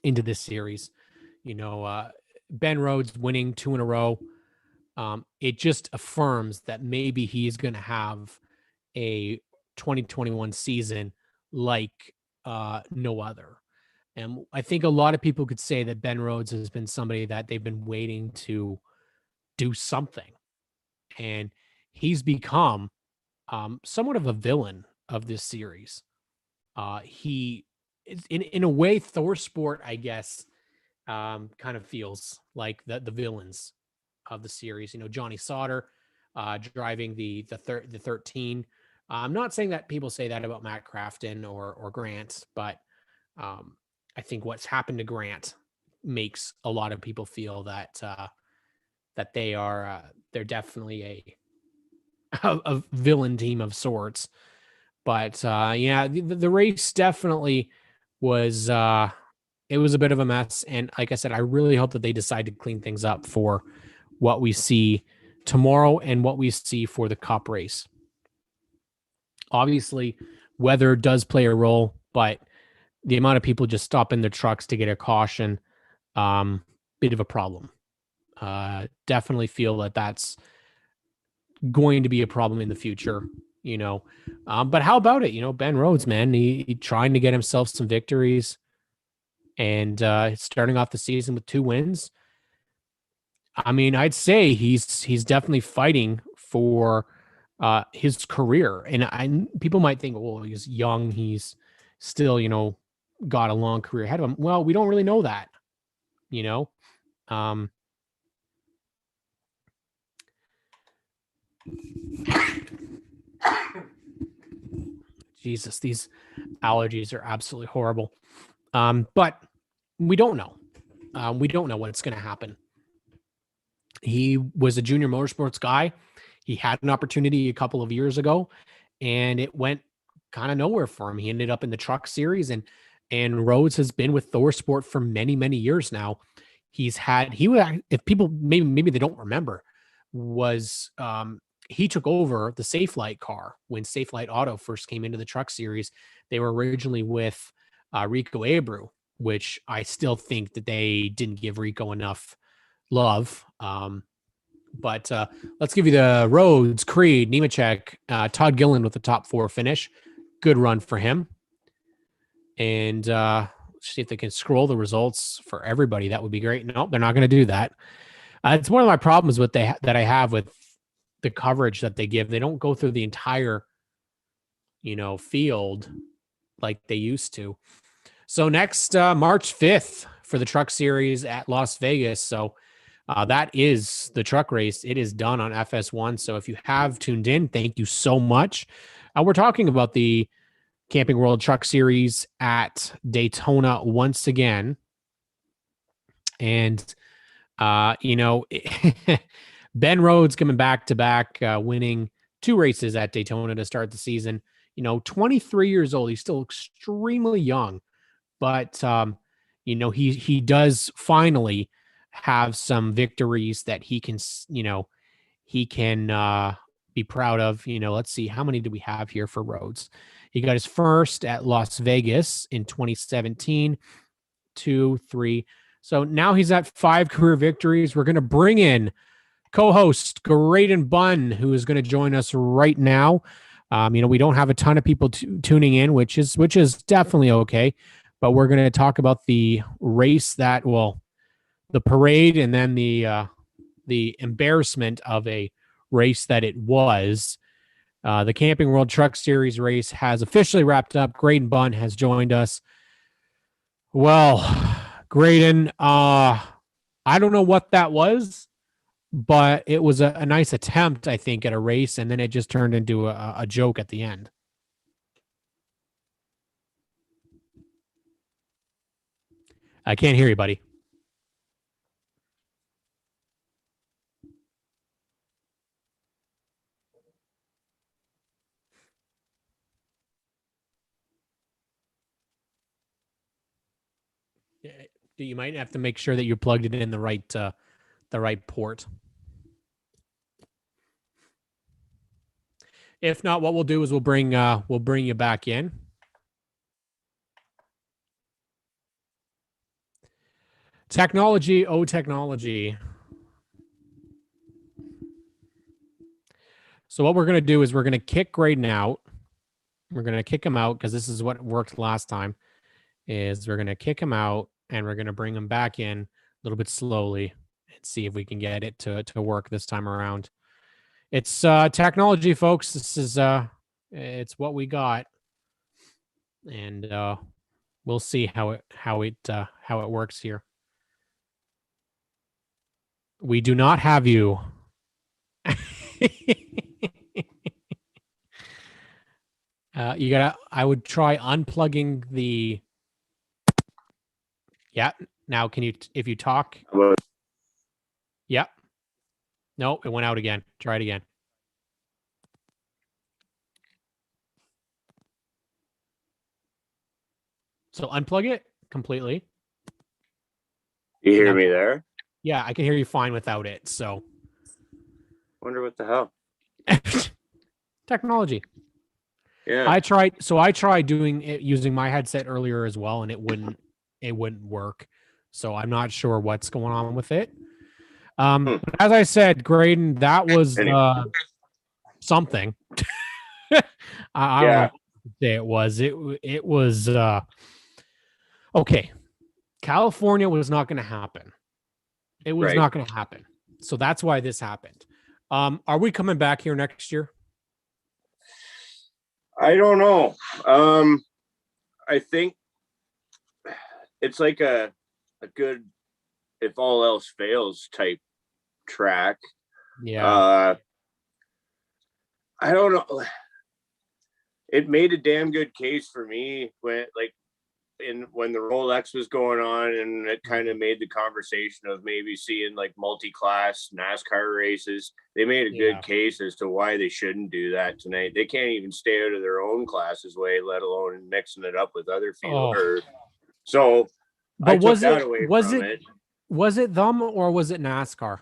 into this series. Ben Rhodes winning 2 in a row. It just affirms that maybe he's going to have a 2021 season like no other. And I think a lot of people could say that Ben Rhodes has been somebody that they've been waiting to do something. And he's become somewhat of a villain of this series. He is, in a way, Thor Sport, I guess, kind of feels like the villains of the series. Johnny Sauter driving the 13. I'm not saying that people say that about Matt Crafton or Grant, but I think what's happened to Grant makes a lot of people feel that that they're definitely a villain team of sorts. But the race definitely was it was a bit of a mess. And like I said, I really hope that they decide to clean things up for what we see tomorrow and what we see for the Cup race. Obviously, weather does play a role, but the amount of people just stopping their trucks to get a caution, bit of a problem. Definitely feel that that's going to be a problem in the future, but how about it? Ben Rhodes, man, he trying to get himself some victories and starting off the season with 2 wins. I mean, I'd say he's definitely fighting for his career. And people might think, well, he's young, he's still, got a long career ahead of him. Well, we don't really know that, Jesus, these allergies are absolutely horrible. But we don't know. We don't know what's going to happen He was a junior motorsports guy. He had an opportunity a couple of years ago, and it went kind of nowhere for him. He ended up in the truck series, and Rhodes has been with Thor Sport for many, many years now. If people maybe they don't remember, was he took over the Safe Light car when Safe Light Auto first came into the truck series. They were originally with Rico Abreu, which I still think that they didn't give Rico enough love. But let's give you the Rhodes, Creed, Nemechek, Todd Gillen with the top 4 finish. Good run for him. And let's see if they can scroll the results for everybody. That would be great. Nope, they're not going to do that. It's one of my problems with that I have with the coverage that they give. They don't go through the entire, field like they used to. So next March 5th for the Truck Series at Las Vegas. So that is the truck race. It is done on FS1. So if you have tuned in, thank you so much. We're talking about the Camping World Truck Series at Daytona once again. And, Ben Rhodes coming back to back, winning 2 races at Daytona to start the season. 23 years old. He's still extremely young, but, he does finally have some victories that he can be proud of. Let's see, how many do we have here for Rhodes? He got his first at Las Vegas in 2017, 2, 3. So now he's at 5 career victories. We're going to bring in co-host Graydon Bunn, who is going to join us right now. We don't have a ton of people tuning in, which is definitely okay. But we're going to talk about the race the parade, and then the embarrassment of a race that it was. The Camping World Truck Series race has officially wrapped up. Graydon Bunn has joined us. Well, Graydon, I don't know what that was, but it was a nice attempt, I think, at a race, and then it just turned into a joke at the end. I can't hear you, buddy. You might have to make sure that you plugged it in the right port. If not, what we'll do is we'll bring you back in. Technology, technology. So what we're going to do is we're going to kick Graydon out. We're going to kick him out because this is what worked last time. Is we're going to kick him out and we're going to bring him back in a little bit slowly and see if we can get it to work this time around. It's technology, folks. This is it's what we got, and we'll see how it works here. We do not have you. I would try unplugging the. Yeah. Now, if you talk? Yeah. No, it went out again. Try it again. So unplug it completely. You hear me there? Yeah, I can hear you fine without it. So. Wonder what the hell. Technology. Yeah. I tried doing it using my headset earlier as well, and it wouldn't work. So I'm not sure what's going on with it. But as I said, Graydon, that was something. I don't know what to say it was. It was okay. California was not going to happen. It was not going to happen. So that's why this happened. Are we coming back here next year? I don't know. I think it's like a good, if all else fails type track. Yeah. I don't know. It made a damn good case for me when, like, when the Rolex was going on, and it kind of made the conversation of maybe seeing like multi-class NASCAR races. They made a good case as to why they shouldn't do that tonight. They can't even stay out of their own class's way, let alone mixing it up with other field. So but was it them or was it NASCAR?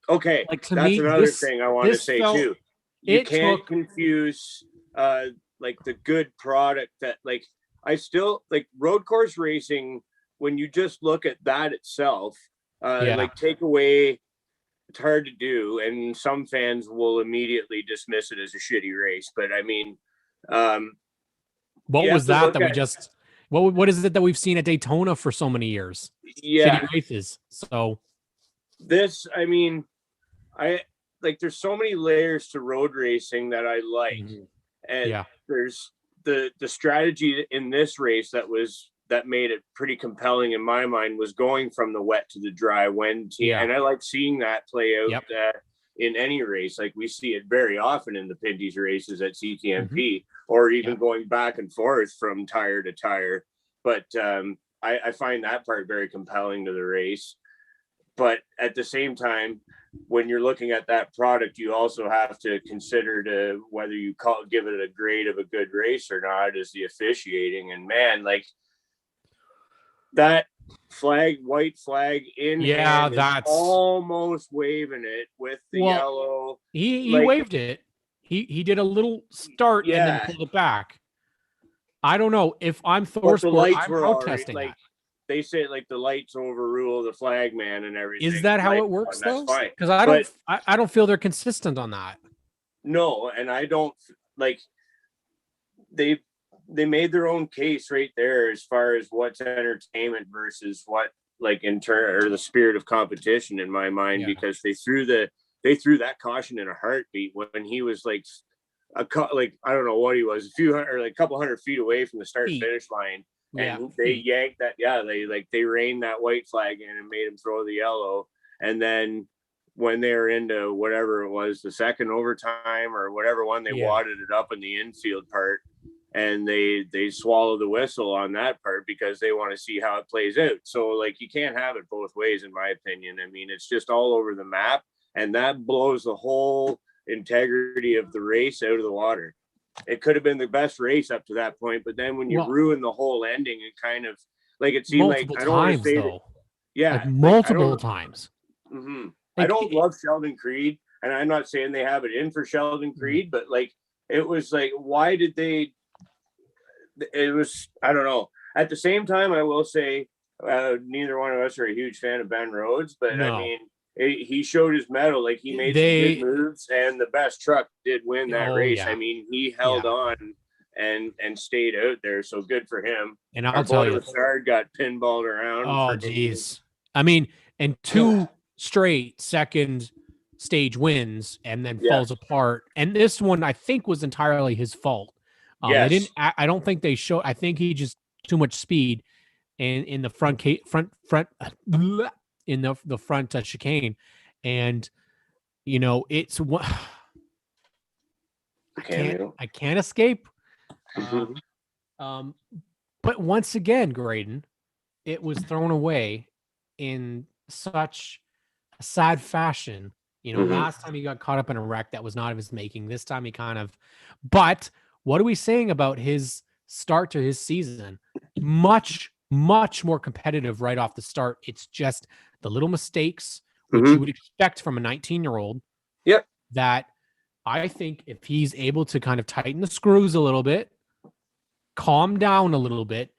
Okay, like that's another thing I want to say too. You can't confuse like the good product that like I still like road course racing. When you just look at that itself, like take away, it's hard to do, and some fans will immediately dismiss it as a shitty race. But I mean, what was that we just? What is it that we've seen at Daytona for so many years? Yeah, shitty races. So this, I mean, I like. There's so many layers to road racing that I like, and there's the strategy in this race that made it pretty compelling in my mind was going from the wet to the dry and I like seeing that play out in any race. Like we see it very often in the Pinty's races at CTMP, or even going back and forth from tire to tire. But I find that part very compelling to the race. But at the same time, when you're looking at that product, you also have to consider whether you give it a grade of a good race or not is the officiating. And man, like that white flag in hand, that's almost waving it with the yellow. He waved it. He did a little start and then pulled it back. I don't know if I'm ThorSport, I'm protesting that. They say like the lights overrule the flag man and everything. Is that how it works though? Because I don't feel they're consistent on that. No, and I don't like they made their own case right there as far as what's entertainment versus what like or the spirit of competition in my mind, because they threw that caution in a heartbeat when he was like I don't know what he was, a couple hundred feet away from the start finish line. And they yanked that. They reined that white flag in and made him throw the yellow. And then when they were into whatever it was, the second overtime or whatever one, they wadded it up in the infield part, and they swallow the whistle on that part because they want to see how it plays out. So like you can't have it both ways, in my opinion. I mean, it's just all over the map, and that blows the whole integrity of the race out of the water. It could have been the best race up to that point, but then when you ruin the whole ending, it kind of like it seemed like I don't want to say that, multiple times. I don't love Sheldon Creed, and I'm not saying they have it in for Sheldon Creed, but like it was like, why did they? It was, I don't know. At the same time, I will say neither one of us are a huge fan of Ben Rhodes, but I mean, he showed his mettle. Like he made some good moves, and the best truck did win that race. I mean, he held on and stayed out there, so good for him. And I'll tell you, Broussard got pinballed around. Oh, geez. I mean, and two straight second stage wins, and then falls apart. And this one, I think, was entirely his fault. They didn't. I don't think they showed. I think he just too much speed, and in the front in the front chicane, and you know it's what I can't escape. But once again, Graydon, it was thrown away in such a sad fashion. You know, last time he got caught up in a wreck that was not of his making. This time he kind of. But what are we saying about his start to his season? Much more competitive right off the start. It's just the little mistakes which you would expect from a 19-year-old. Yep. That I think if he's able to kind of tighten the screws a little bit, calm down a little bit,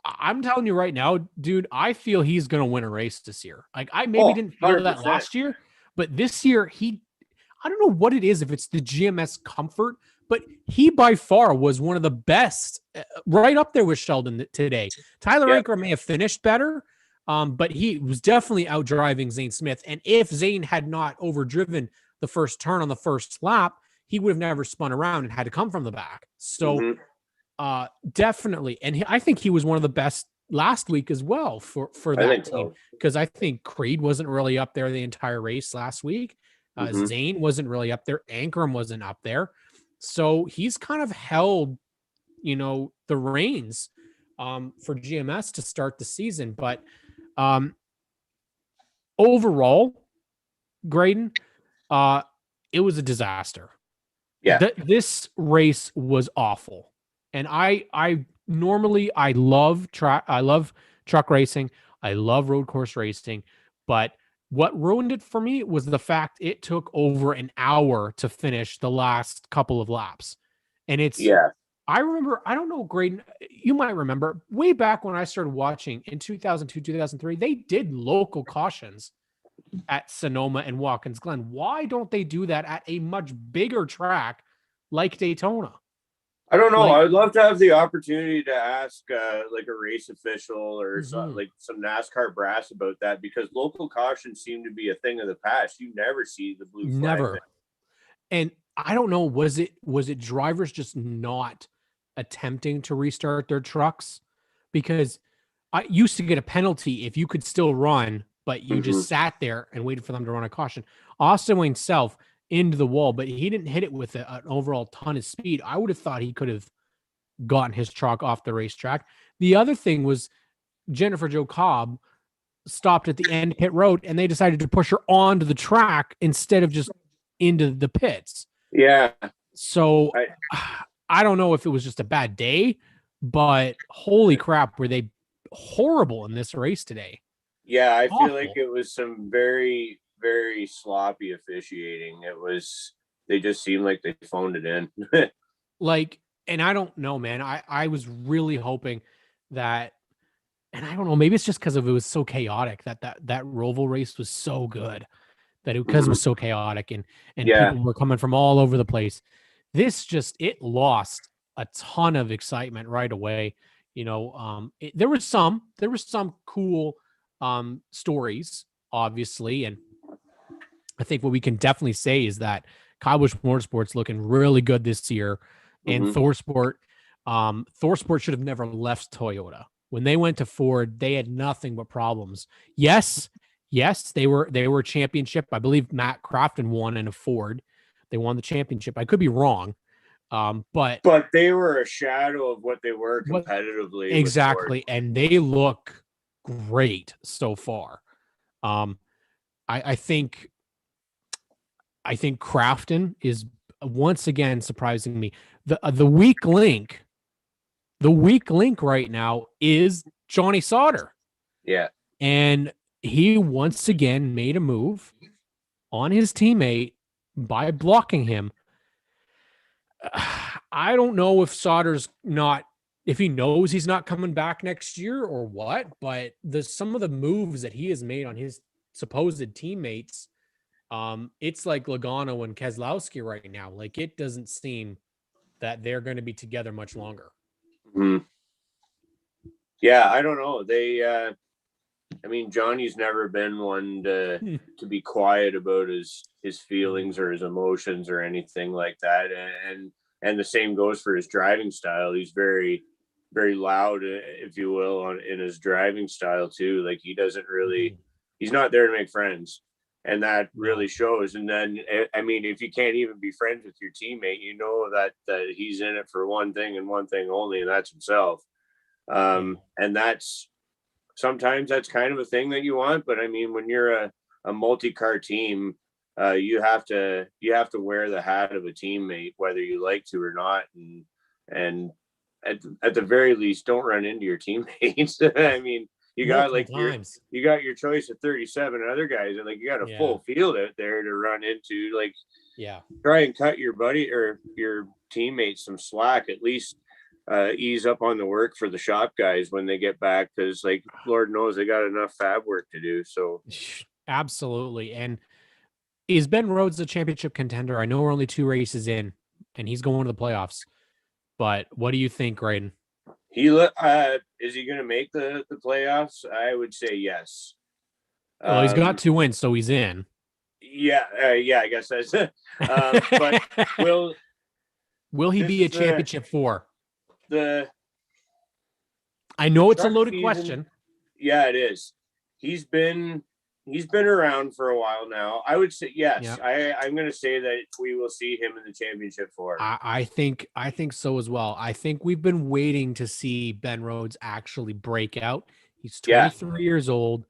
I'm telling you right now, dude, I feel he's going to win a race this year. Like I maybe didn't feel 100%. That last year, but this year I don't know what it is, if it's the GMS comfort, but he by far was one of the best, right up there with Sheldon today. Tyler Anker may have finished better, but he was definitely outdriving Zane Smith. And if Zane had not overdriven the first turn on the first lap, he would have never spun around and had to come from the back. So definitely. And I think he was one of the best last week as well for that team, because I think Creed wasn't really up there the entire race last week. Zane wasn't really up there. Ankrum wasn't up there. So he's kind of held the reins for GMS to start the season. But overall, Graydon, it was a disaster. Yeah. This race was awful. And I normally love truck racing. I love road course racing, but what ruined it for me was the fact it took over an hour to finish the last couple of laps. And I remember, I don't know, Graydon, you might remember way back when I started watching in 2002, 2003, they did local cautions at Sonoma and Watkins Glen. Why don't they do that at a much bigger track like Daytona? I don't know. Like, I would love to have the opportunity to ask like a race official or like some NASCAR brass about that, because local cautions seem to be a thing of the past. You never see the blue flag. Never. And I don't know, was it drivers just not attempting to restart their trucks? Because I used to get a penalty if you could still run, but you just sat there and waited for them to run a caution. Austin Wayne Self into the wall, but he didn't hit it with an overall ton of speed. I would have thought he could have gotten his truck off the racetrack. The other thing was Jennifer Jo Cobb stopped at the end pit road, and they decided to push her onto the track instead of just into the pits. Yeah. So I don't know if it was just a bad day, but holy crap, were they horrible in this race today? Yeah, I feel like it was some very, very sloppy officiating. They just seemed like they phoned it in. And I don't know, man. I was really hoping that, and I don't know, maybe it's just because it was so chaotic that Roval race was so good, that because it was so chaotic and people were coming from all over the place. This it lost a ton of excitement right away. There was some cool stories, obviously, and I think what we can definitely say is that Kyle Busch Motorsport's looking really good this year, and ThorSport should have never left Toyota. When they went to Ford, they had nothing but problems. Yes, they were a championship. I believe Matt Crafton won in a Ford. They won the championship. I could be wrong. But they were a shadow of what they were competitively. Exactly. And they look great so far. I think Crafton is once again surprising me. The weak link right now is Johnny Sauter. Yeah. And he once again made a move on his teammate by blocking him. I don't know if Sauter's if he knows he's not coming back next year or what, but some of the moves that he has made on his supposed teammates, it's like Logano and Keselowski right now. Like, it doesn't seem that they're going to be together much longer. Yeah, I don't know. Johnny's never been one to be quiet about his feelings or his emotions or anything like that. And the same goes for his driving style. He's very, very loud, if you will, in his driving style too. Like, he doesn't really, he's not there to make friends. And that really shows. And then, if you can't even be friends with your teammate, you know that he's in it for one thing and one thing only, and that's himself. And sometimes that's kind of a thing that you want. But when you're a multi-car team, you have to wear the hat of a teammate, whether you like to or not. And at the very least, don't run into your teammates. You got you got your choice of 37 other guys, and you got a full field out there to run into. Try and cut your buddy or your teammates some slack. At least ease up on the work for the shop guys when they get back, because Lord knows they got enough fab work to do. So absolutely. And is Ben Rhodes a championship contender? I know we're only 2 races in, and he's going to the playoffs. But what do you think, Graydon? Is he going to make the playoffs? I would say yes. Well, he's got 2 wins, so he's in. Yeah, I guess that's. But will he be a championship 4? I know it's a loaded question. Yeah, it is. He's been he's been around for a while now. I would say yes. Yeah. I'm going to say that we will see him in the championship for. I think so as well. I think we've been waiting to see Ben Rhodes actually break out. He's 23 years old.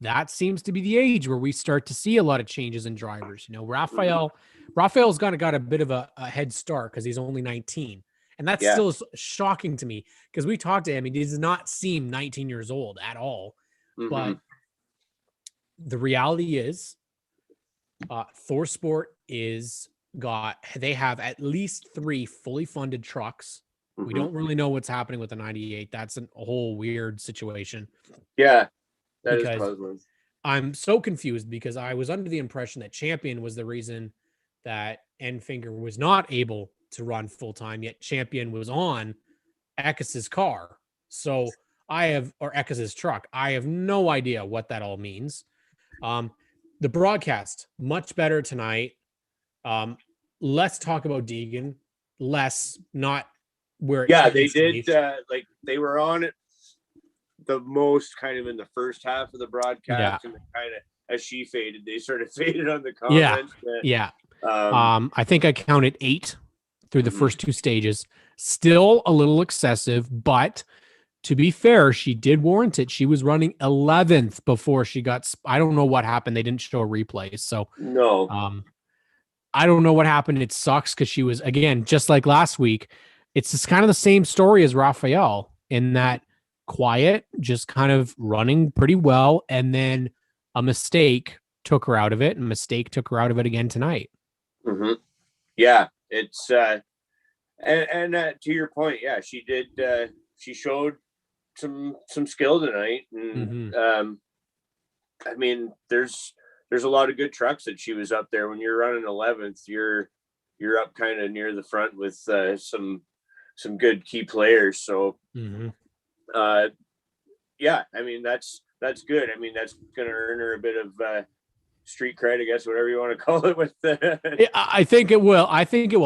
That seems to be the age where we start to see a lot of changes in drivers. You know, Raphael's got a bit of a head start because he's only 19. And that's still shocking to me because we talked to him. He does not seem 19 years old at all. Mm-hmm. But the reality is Thor Sport they have at least 3 fully funded trucks. Mm-hmm. We don't really know what's happening with the 98. That's a whole weird situation. Yeah, that is puzzling. I'm so confused because I was under the impression that Champion was the reason that Enfinger was not able to run full time, yet Champion was on Eckes's car. So Eckes's truck. I have no idea what that all means. The broadcast, much better tonight. Let's talk about Deegan. Not where. Yeah, they did. They were on it the most kind of in the first half of the broadcast, and kind of as she faded, they sort of faded on the comments. Yeah. I think I counted 8 through the first 2 stages. Still a little excessive, but to be fair, she did warrant it. She was running 11th before she got. I don't know what happened. They didn't show a replay, so no. I don't know what happened. It sucks because she was, again, just like last week. It's just kind of the same story as Raphael in that quiet, just kind of running pretty well, and then a mistake took her out of it, and a mistake took her out of it again tonight. Mm-hmm. Yeah, it's and to your point, yeah, she did. She showed some skill tonight, and I mean, there's a lot of good trucks that she was up there. When you're running 11th, you're up kind of near the front with some good key players. So, yeah, I mean, that's good. I mean, that's going to earn her a bit of street cred, I guess, whatever you want to call it. With I think it will.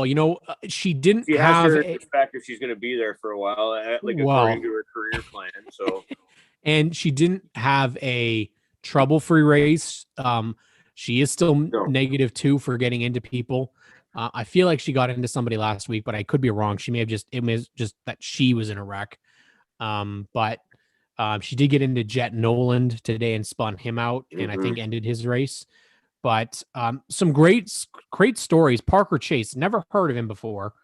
You know, she didn't have respect if she's going to be there for a while, according to her career plan. So, and she didn't have a trouble-free race. She is still -2 for getting into people. I feel like she got into somebody last week, but I could be wrong. She may have it was just that she was in a wreck. But she did get into Jet Noland today and spun him out, and I think ended his race. But some great stories. Parker Chase, never heard of him before.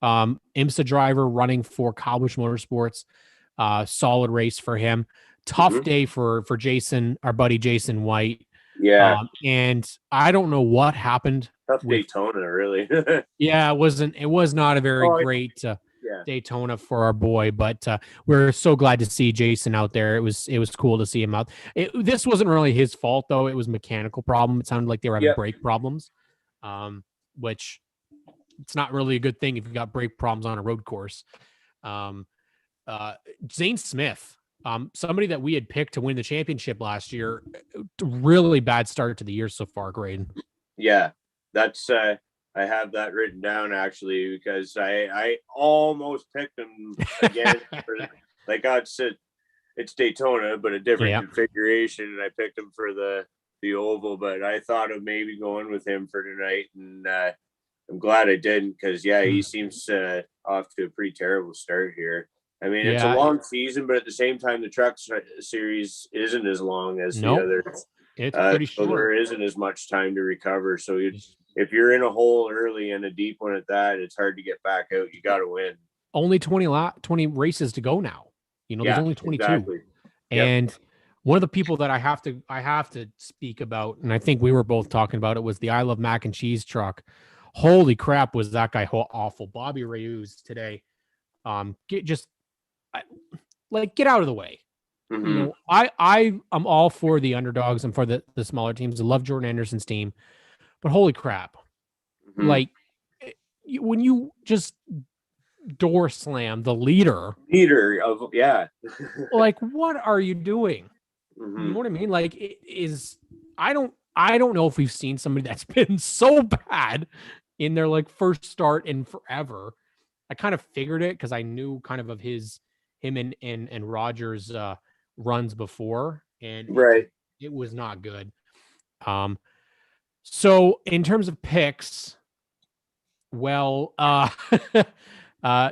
IMSA driver running for Cowbush Motorsports. Solid race for him. Tough day for Jason, our buddy Jason White. Yeah. And I don't know what happened. Tough Daytona, really. Yeah, it was not a very great Daytona for our boy, but we're so glad to see Jason out there. It was cool to see him out. This wasn't really his fault, though. It was a mechanical problem. It sounded like they were having brake problems, which it's not really a good thing if you got brake problems on a road course. Zane Smith, somebody that we had picked to win the championship last year, really bad start to the year so far, Graydon. Yeah, that's I have that written down actually, because I almost picked him again. It's Daytona, but a different configuration, and I picked him for the oval. But I thought of maybe going with him for tonight, and I'm glad I didn't, because he seems off to a pretty terrible start here. I mean, it's a long season, but at the same time, the truck series isn't as long as the others. It's pretty short. So there isn't as much time to recover. So if you're in a hole early and a deep one at that, it's hard to get back out. You got to win. Only 20 races to go now. You know, there's only 22. Exactly. And one of the people that I have to speak about, and I think we were both talking about it, was the I Love Mac and Cheese truck. Holy crap, was that guy awful. Bobby Rayuz today. Get out of the way. You know, I'm all for the underdogs and for the smaller teams. I love Jordan Anderson's team, but holy crap. Like, when you just door slam the leader of like, what are you doing? You know what I mean? Like, I don't know if we've seen somebody that's been so bad in their first start in forever. I kind of figured it because I knew kind of him and Rogers runs before, and It was not good. So in terms of picks, well,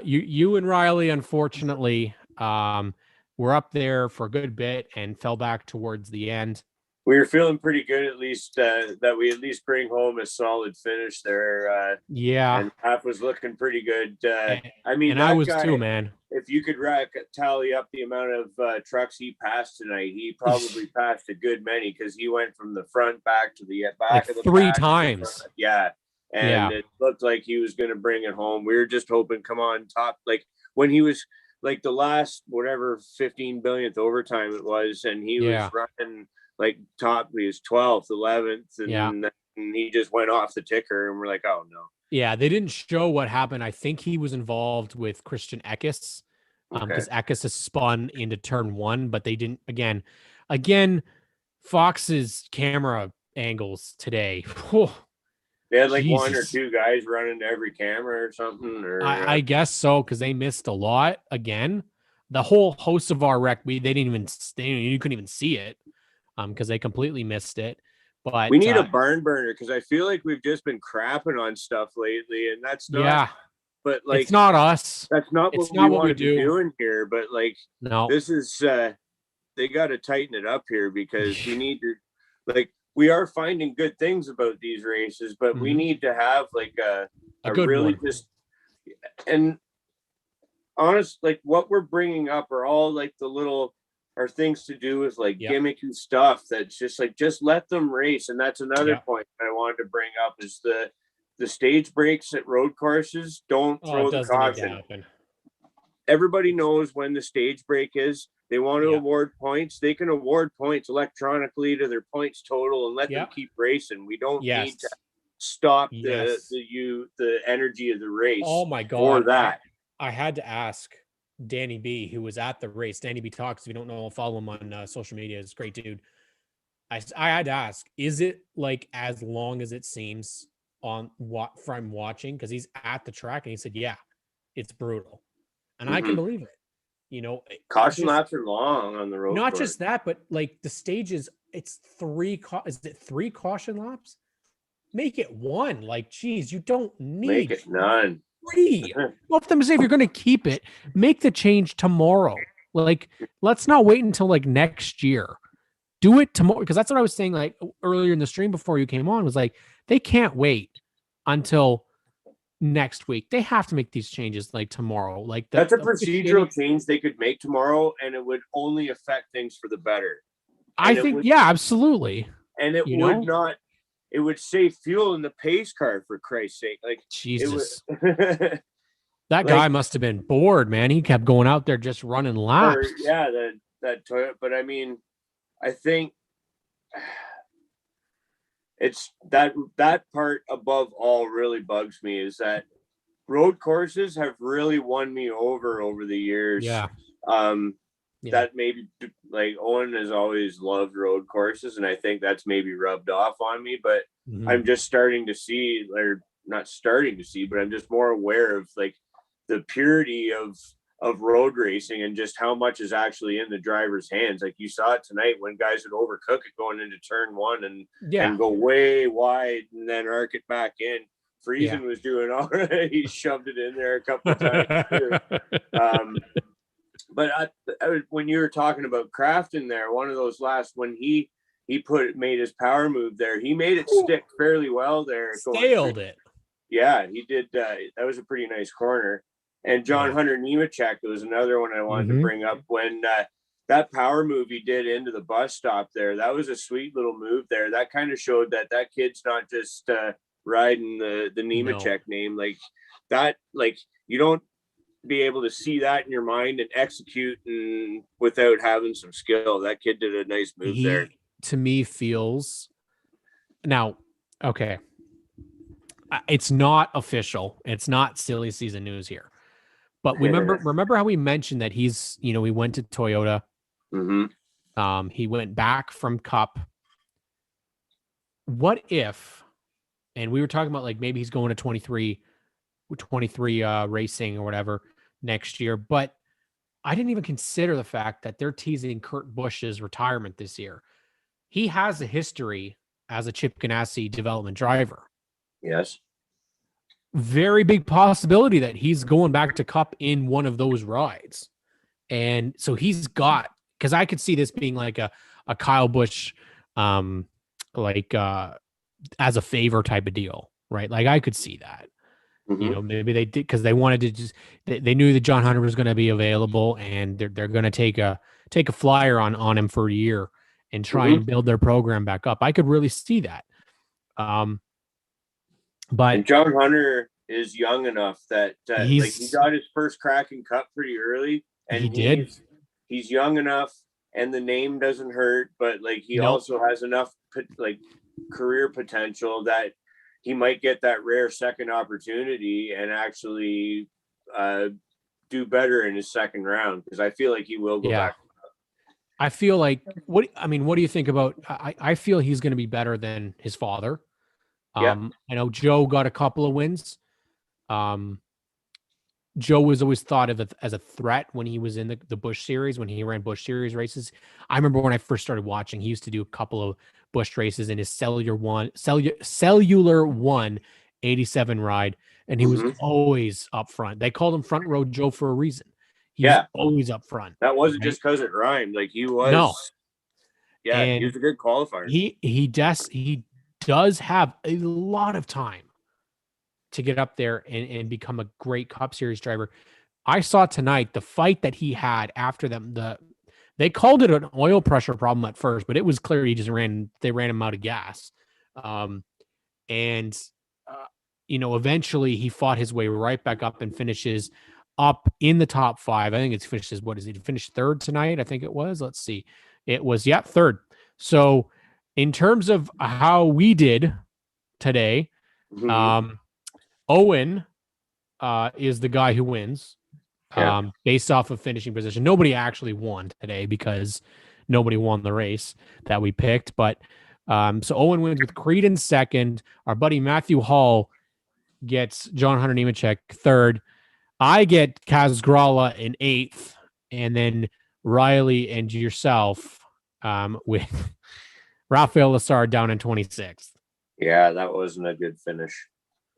you and Riley, unfortunately, were up there for a good bit and fell back towards the end. We were feeling pretty good, at least that we at least bring home a solid finish there. Yeah, and half was looking pretty good. I mean, and that I was guy, too, man. if you could tally up the amount of trucks he passed tonight, he probably passed a good many because he went from the front back to the back Like of the 3 pack. times. Yeah. And it looked like he was going to bring it home. We were just hoping, come on, top. Like when he was like the last, whatever, 15 billionth overtime it was, and he was running like top, he was 12th, 11th, and he just went off the ticker, and we're like, oh no. Yeah, they didn't show what happened. I think he was involved with Christian Eckes because Eckes has spun into turn 1, but they didn't. Again, Fox's camera angles today. They had like one or two guys running to every camera or something. Or I guess so, because they missed a lot. Again, the whole host of our wreck, you couldn't even see it because they completely missed it. But we need a barn burner because I feel like we've just been crapping on stuff lately, and that's not. Yeah, but like it's not us. That's not what we want to be doing here. But like, no, this is they got to tighten it up here because we need to like. We are finding good things about these races, but we need to have like a good really one. Just and honest, like what we're bringing up are all like the little are things to do with like gimmicky stuff that's just like just let them race. And that's another point I wanted to bring up is the stage breaks at road courses. Don't throw the caution. Everybody knows when the stage break is. They want to award points. They can award points electronically to their points total and let them keep racing. We don't need to stop the energy of the race. Oh my God. For that. I had to ask Danny B, who was at the race. Danny B Talks. If you don't know, follow him on social media. He's a great dude. I had to ask, is it like as long as it seems on what from watching? Because he's at the track and he said, yeah, it's brutal. And I can believe it. You know, caution laps are long on the road. Not just that, but like the stages, it's 3 caution laps? Make it 1. Like, geez, you don't need make it none. 3. Well, if if you're going to keep it, make the change tomorrow. Like, let's not wait until like next year. Do it tomorrow, because that's what I was saying like earlier in the stream before you came on. Was like they can't wait until next week. They have to make these changes like tomorrow. Like that's a procedural change they could make tomorrow, and it would only affect things for the better. I think, absolutely. And it would not. It would save fuel in the pace car, for Christ's sake. Like Jesus, that guy must have been bored, man. He kept going out there just running laps. That Toyota. But I mean, I think it's that part above all really bugs me is that road courses have really won me over the years. That maybe like Owen has always loved road courses, and I think that's maybe rubbed off on me, but I'm just starting to see, or not starting to see, but I'm just more aware of like the purity of road racing and just how much is actually in the driver's hands. Like you saw it tonight when guys would overcook it going into turn 1 and go way wide and then arc it back in. Friesen was doing all right. He shoved it in there a couple of times. But when you were talking about Kraft in there, one of those last, when he made his power move there, he made it stick fairly well there. Scaled it. Yeah, he did. That was a pretty nice corner. And John Hunter Nemechek was another one I wanted to bring up when that power move he did into the bus stop there. That was a sweet little move there. That kind of showed that kid's not just riding the Nemechek name like that. Like you don't be able to see that in your mind and execute without having some skill. That kid did a nice move there. To me, feels now okay. It's not official. It's not silly season news here. But remember how we mentioned that he's, he went to Toyota. He went back from Cup. What if, and we were talking about like maybe he's going to 23 racing or whatever next year, but I didn't even consider the fact that they're teasing Kurt Busch's retirement this year. he has a history as a Chip Ganassi development driver. Yes. Very big possibility that he's going back to Cup in one of those rides. And so he's got, because I could see this being like a Kyle Busch, like as a favor type of deal, right? Like I could see that. You know, maybe they did because they wanted to just they knew that John Hunter was going to be available, and they're going to take a flyer on him for a year and try and build their program back up. I could really see that. But and John Hunter is young enough that he got his first crack in Cup pretty early, and he's young enough, and the name doesn't hurt, but like he also has enough like career potential that he might get that rare second opportunity and actually do better in his second round, because I feel like he will go back. I feel like what do you think about? I feel he's going to be better than his father. I know Joe got a couple of wins. Joe was always thought of as a threat when he was in the Busch Series, when he ran Busch Series races. I remember when I first started watching, he used to do a couple of Busch races in his Cellular One 87 ride, and he was always up front. They called him Front Row Joe for a reason. He was always up front. That wasn't just because it rhymed. Like he was. No. Yeah, he was a good qualifier. He does have a lot of time to get up there and become a great Cup Series driver. I saw tonight the fight that he had after them. They called it an oil pressure problem at first, but it was clear they ran him out of gas. Eventually he fought his way right back up and finishes up in the top 5. I think it's finishes. What is he? He finished third tonight, I think it was. Let's see. It was, third. So in terms of how we did today, Owen is the guy who wins based off of finishing position. Nobody actually won today because nobody won the race that we picked. But so Owen wins with Creed in second. Our buddy Matthew Hall gets John Hunter Nemechek third. I get Kaz Gralla in 8th. And then Riley and yourself with Rafael Lassard down in 26th. Yeah, that wasn't a good finish.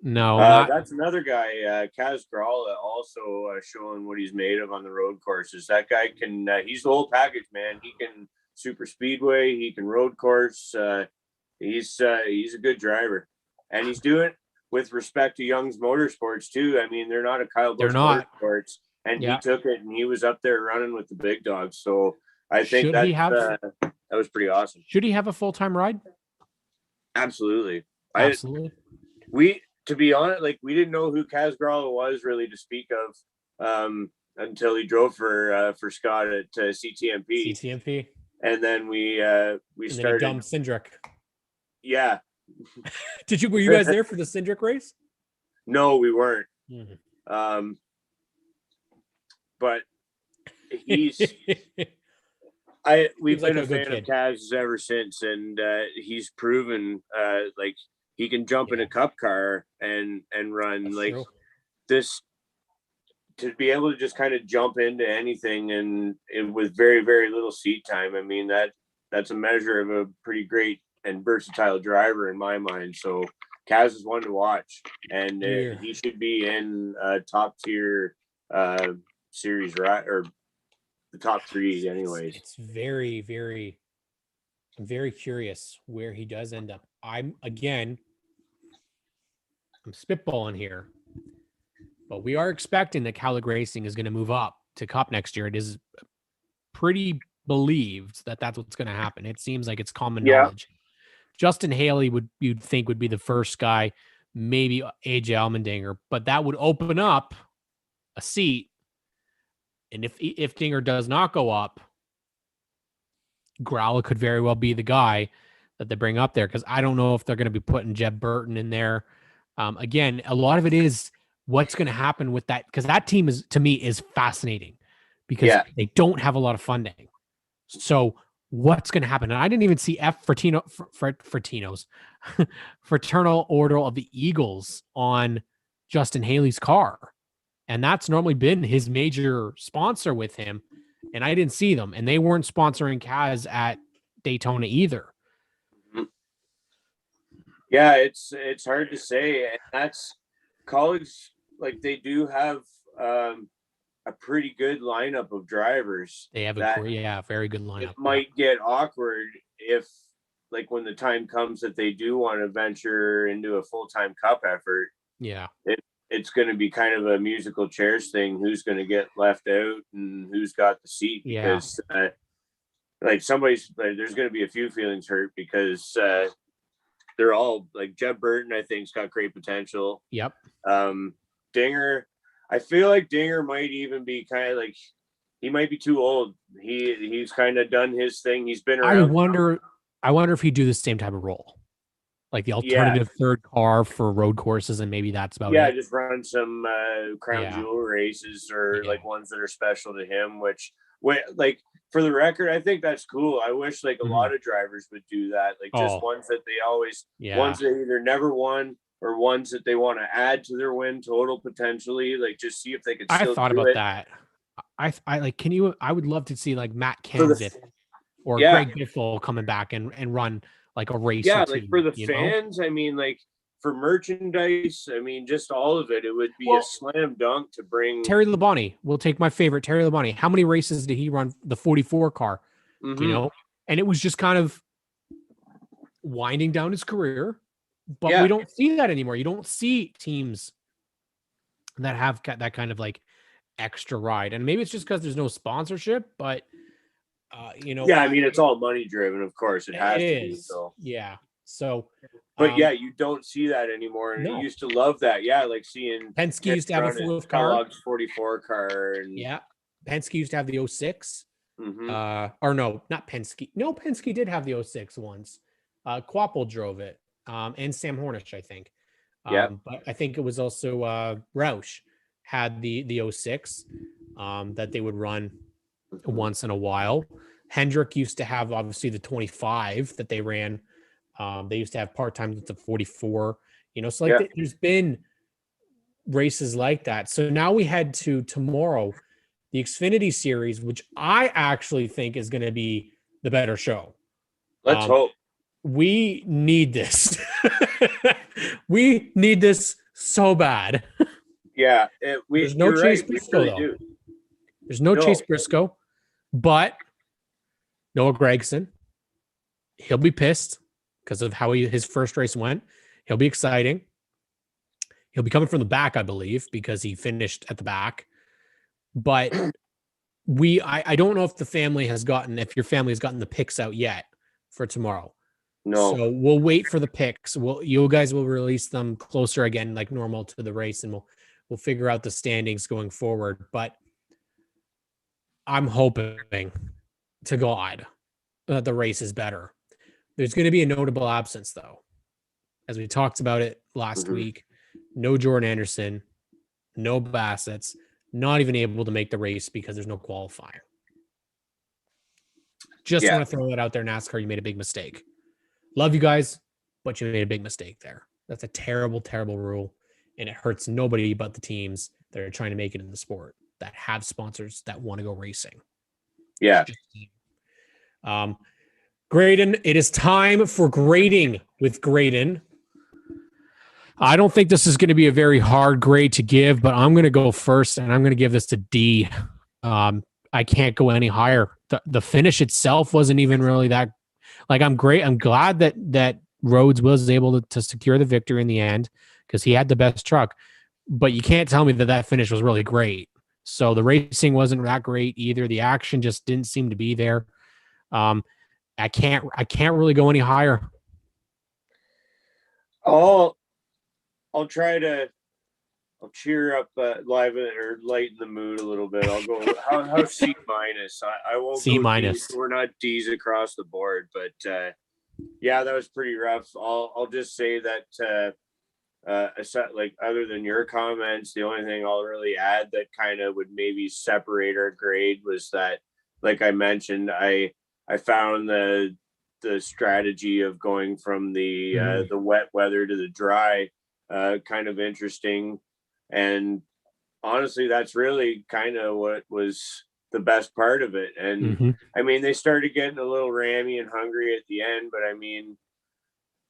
No, that's another guy, Kaz Gralla, also showing what he's made of on the road courses. That guy can, he's the whole package, man. He can super speedway, he can road course. He's a good driver, and he's doing it with respect to Young's Motorsports too. I mean, they're not a Kyle Busch Motorsports, and he took it and he was up there running with the big dogs. So I think that was pretty awesome. Should he have a full-time ride? Absolutely. To be honest, like we didn't know who Kaz Gralla was really to speak of until he drove for Scott at CTMP. And then we started. Dumb Cindric. Yeah. Were you guys there for the Cindric race? No, we weren't. Mm-hmm. But we've been a fan of Kaz ever since, and he's proven like he can jump in a Cup car and run. That's like true. This, to be able to just kind of jump into anything and with very, very little seat time. I mean, that's a measure of a pretty great and versatile driver in my mind. So Kaz is one to watch, and he should be in top tier series, right? Or the top 3 anyways. It's very, very, I'm very curious where he does end up. I'm spitballing here, but we are expecting that Calic Racing is going to move up to Cup next year. It is pretty believed that that's what's going to happen. It seems like it's common knowledge. Justin Haley you'd think would be the first guy, maybe AJ Allmendinger, but that would open up a seat. And if Dinger does not go up, Gralla could very well be the guy that they bring up there, because I don't know if they're going to be putting Jeb Burton in there. Again, a lot of it is what's going to happen with that, because that team to me is fascinating because they don't have a lot of funding. So what's going to happen? And I didn't even see Fraternal Order of the Eagles on Justin Haley's car. And that's normally been his major sponsor with him. And I didn't see them. And they weren't sponsoring Kaz at Daytona either. Yeah, it's hard to say. And that's college, like they do have a pretty good lineup of drivers They have a that great, very good it lineup. might get awkward if, like, when the time comes that they do want to venture into a full-time cup effort. Yeah. It's going to be kind of a musical chairs thing. Who's going to get left out and who's got the seat? Yeah. Because like there's going to be a few feelings hurt because they're all like Jeb Burton. I think's got great potential. Yep. Dinger, I feel like Dinger might even be kind of like he might be too old. He's kind of done his thing. He's been around. I wonder if he'd do the same type of role, like the alternative third car for road courses, and maybe that's about it. Just run some crown jewel races or like ones that are special to him. Which, like for the record, I think that's cool. I wish like a lot of drivers would do that. Like just ones that they always, ones that either never won or ones that they want to add to their win total potentially. Like just see if they could. Still I thought about that. I like. Can you? I would love to see like Matt Kenseth or Greg Biffle coming back and run like a race. Yeah, like for the fans. I mean, like for merchandise. I mean, just all of it. It would be a slam dunk to bring Terry Labonte. We'll take my favorite Terry Labonte. How many races did he run the 44 car? You know, and it was just kind of winding down his career. But we don't see that anymore. You don't see teams that have that kind of like extra ride, and maybe it's just because there's no sponsorship. But you know, I mean, it's all money driven, of course. It has to be. So so. But you don't see that anymore, and you used to love that. Yeah, like seeing Penske used to have a fourth car, Kellogg's 44 car, and Penske used to have the 06. Or no, not Penske. No, Penske did have the 06 once. Quapple drove it. And Sam Hornish, I think. But I think it was also Roush had the 06 that they would run once in a while. Hendrick used to have obviously the 25 that they ran. They used to have part-time with the 44, you know, so like there's been races like that. So now we head to tomorrow, the Xfinity Series, which I actually think is going to be the better show. Let's hope. We need this. We need this so bad. There's no Chase Briscoe, though. There's no Chase Briscoe, but Noah Gragson, he'll be pissed because of how his first race went. He'll be exciting. He'll be coming from the back, I believe, because he finished at the back. But I don't know if your family has gotten the picks out yet for tomorrow. No. So we'll wait for the picks. You guys will release them closer again, like normal to the race, and we'll figure out the standings going forward. But I'm hoping to God that the race is better. There's going to be a notable absence, though, as we talked about it last week. No Jordan Anderson, no Bassett's, not even able to make the race because there's no qualifier. Just want to throw it out there, NASCAR. You made a big mistake. Love you guys, but you made a big mistake there. That's a terrible, terrible rule, and it hurts nobody but the teams that are trying to make it in the sport, that have sponsors that want to go racing. Graydon, it is time for grading with Graydon. I don't think this is going to be a very hard grade to give, but I'm going to go first, and I'm going to give this to D. I can't go any higher. The finish itself wasn't even really that. Like, I'm glad that Rhodes was able to secure the victory in the end because he had the best truck. But you can't tell me that finish was really great. So the racing wasn't that great either. The action just didn't seem to be there. I can't really go any higher. I'll cheer up, lighten the mood a little bit. I'll go how C minus. I won't C minus. We're not D's across the board, but that was pretty rough. I'll just say that like other than your comments, the only thing I'll really add that kind of would maybe separate our grade was that, like I mentioned, I found the strategy of going from the wet weather to the dry kind of interesting. And honestly, that's really kind of what was the best part of it. And I mean, they started getting a little rammy and hungry at the end, but I mean,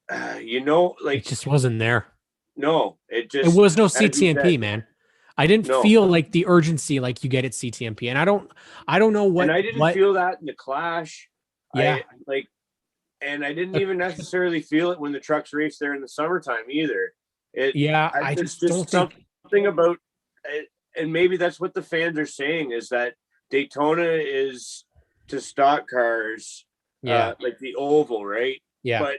like It just wasn't there. no, It was no as you CTMP, said, man. I didn't no. feel like the urgency like you get at CTMP, and I don't know And what I didn't what. feel that in the Clash. Yeah, I like, and I didn't even necessarily feel it when the trucks raced there in the summertime either. yeah. I There's just don't just think. something about it, and maybe that's what the fans are saying is that Daytona is to stock cars, Yeah, like the oval, right? yeah. But